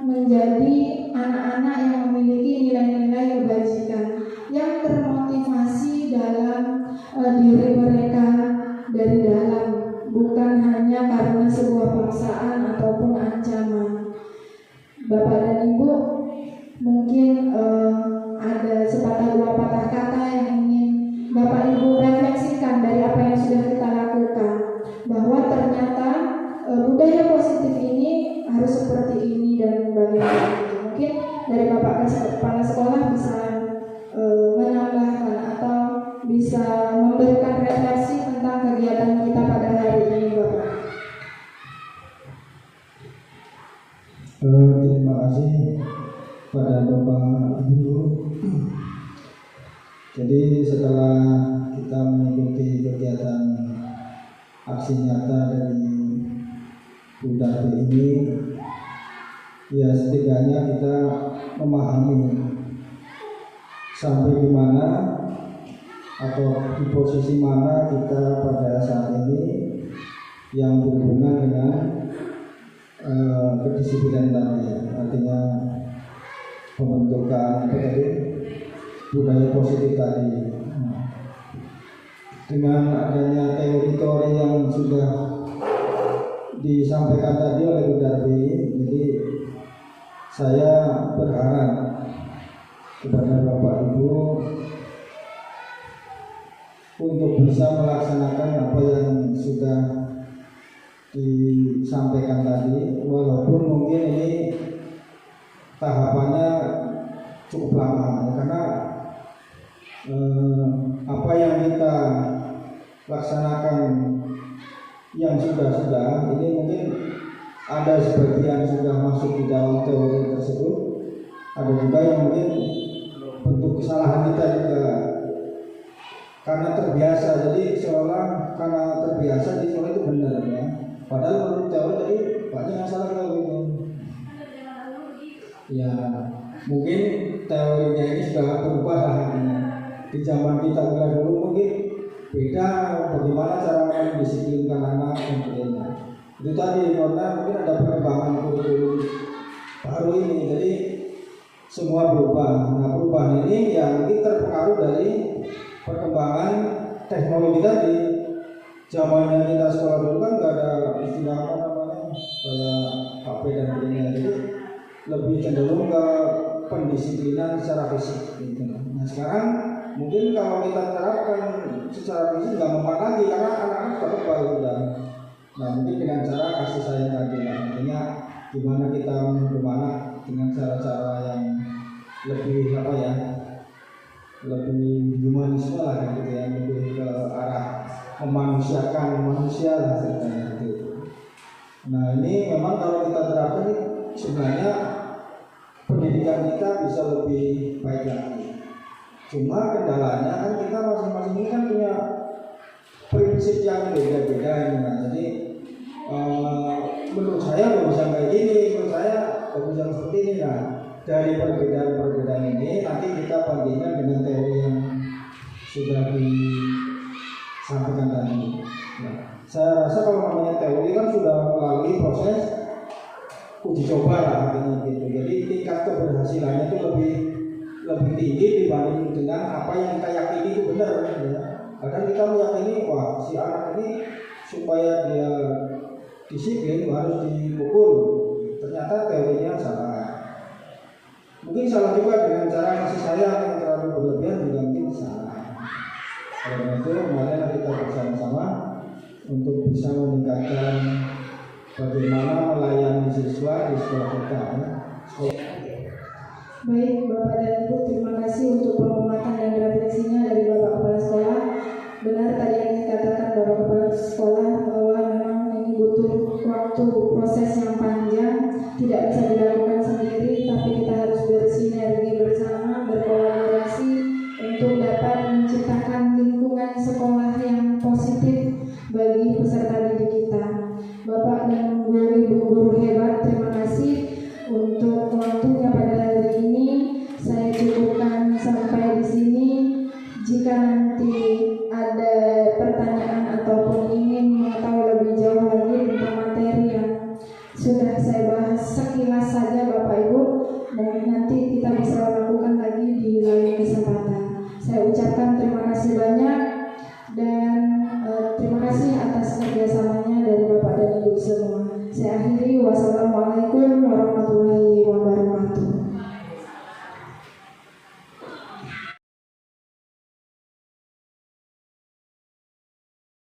menjadi anak-anak yang memiliki nilai-nilai kebajikan, yang termotivasi dalam diri mereka dari dalam, bukan hanya karena sebuah paksaan ataupun ancaman. Bapak dan Ibu, mungkin ada sepatah dua patah kata yang ingin Bapak Ibu refleksikan dari apa yang sudah kita lakukan, bahwa ternyata budaya positif ini harus seperti ini dan bagaimana Terima kasih pada Bapak Guru. Jadi setelah kita mengikuti kegiatan aksi nyata dari Budar ini, ya setidaknya kita memahami sampai di mana atau di posisi mana kita pada saat ini yang berhubungan dengan kedisiplinan tadi, artinya pembentukan budaya positif tadi. Dengan adanya teori-teori yang sudah disampaikan tadi oleh Bu Darbi, jadi saya berharap kepada Bapak Ibu untuk bisa melaksanakan apa yang sudah disampaikan tadi, walaupun mungkin ini tahapannya cukup lama, karena apa yang kita laksanakan yang sudah ini mungkin ada sebagian sudah masuk di dalam teori tersebut, ada juga yang mungkin bentuk kesalahan kita juga karena terbiasa, jadi seolah karena terbiasa di seolah itu benar ya, padahal menurut teori tadi banyak yang salah teori itu. Ya mungkin teorinya ini sudah berubah lah artinya. Di zaman kita dulu mungkin beda bagaimana cara mendisiplinkan anak dan sebagainya. Itu tadi karena mungkin ada perkembangan kurikulum baru ini, jadi semua berubah. Nah perubahan ini yang mungkin terpengaruh dari perkembangan teknologi tadi. Zamannya kita sekolah dulu kan nggak ada istilah apa namanya kayak HP dan sebagainya, jadi lebih cenderung ke pendisiplinan secara fisik gitu. Nah sekarang mungkin kalau kita terapkan secara fisik nggak mempan lagi karena anak-anak sudah kebal sudah. Nah mungkin dengan cara kasih sayang tadi, artinya gimana kita menghukum anak dengan cara-cara yang lebih apa ya, lebih humanisme lah gitu ya, lebih ke arah memanusiakan manusia lah ceritanya gitu. Nah ini memang kalau kita terapkan sebenarnya pendidikan kita bisa lebih baik lagi. Cuma kendalanya kan kita masing-masing ini kan punya prinsip yang beda-beda ini. Nah, jadi menurut saya nggak bisa kayak gini, menurut saya nggak bisa seperti ini. Nah dari perbedaan-perbedaan ini nanti kita bandingkan dengan teori yang sudah disampaikan tadi. Nah, saya rasa kalau namanya teori kan sudah melalui proses uji coba lah artinya gitu. Jadi tingkat keberhasilannya itu lebih tinggi dibanding dengan apa yang kita yakini itu benar ya. Kadang kita meyakini wah si anak ini supaya dia disiplin harus dipukul, ternyata teorinya salah. Mungkin salah juga dengan cara kasih sayang yang terlalu berlebihan juga mungkin salah. Karena itu marilah kita bersama-sama untuk bisa meningkatkan bagaimana melayani siswa di sekolah kita ya. Baik Bapak dan Ibu, terima kasih untuk penghormatan dan refleksinya dari Bapak Kepala Sekolah. Benar tadi yang dikatakan Bapak Kepala Sekolah bahwa memang ini butuh waktu proses yang panjang, tidak bisa dilakukan sendiri, tapi kita harus bersinergi bersama, berkolaborasi untuk dapat menciptakan lingkungan sekolah yang positif bagi peserta didik kita. Bapak dan Ibu guru hebat, terima kasih untuk waktunya pada hari ini. Saya cukupkan sampai di sini. Jika nanti ada pertanyaan ataupun ingin mengetahui lebih jauh lagi tentang materi yang sudah saya bahas sekilas saja Bapak Ibu, dan nanti kita bisa lakukan lagi di lain kesempatan. Saya ucapkan terima kasih banyak dan terima kasih atas kerjasamanya dari Bapak dan Ibu semua. Saya akhiri, wassalamualaikum.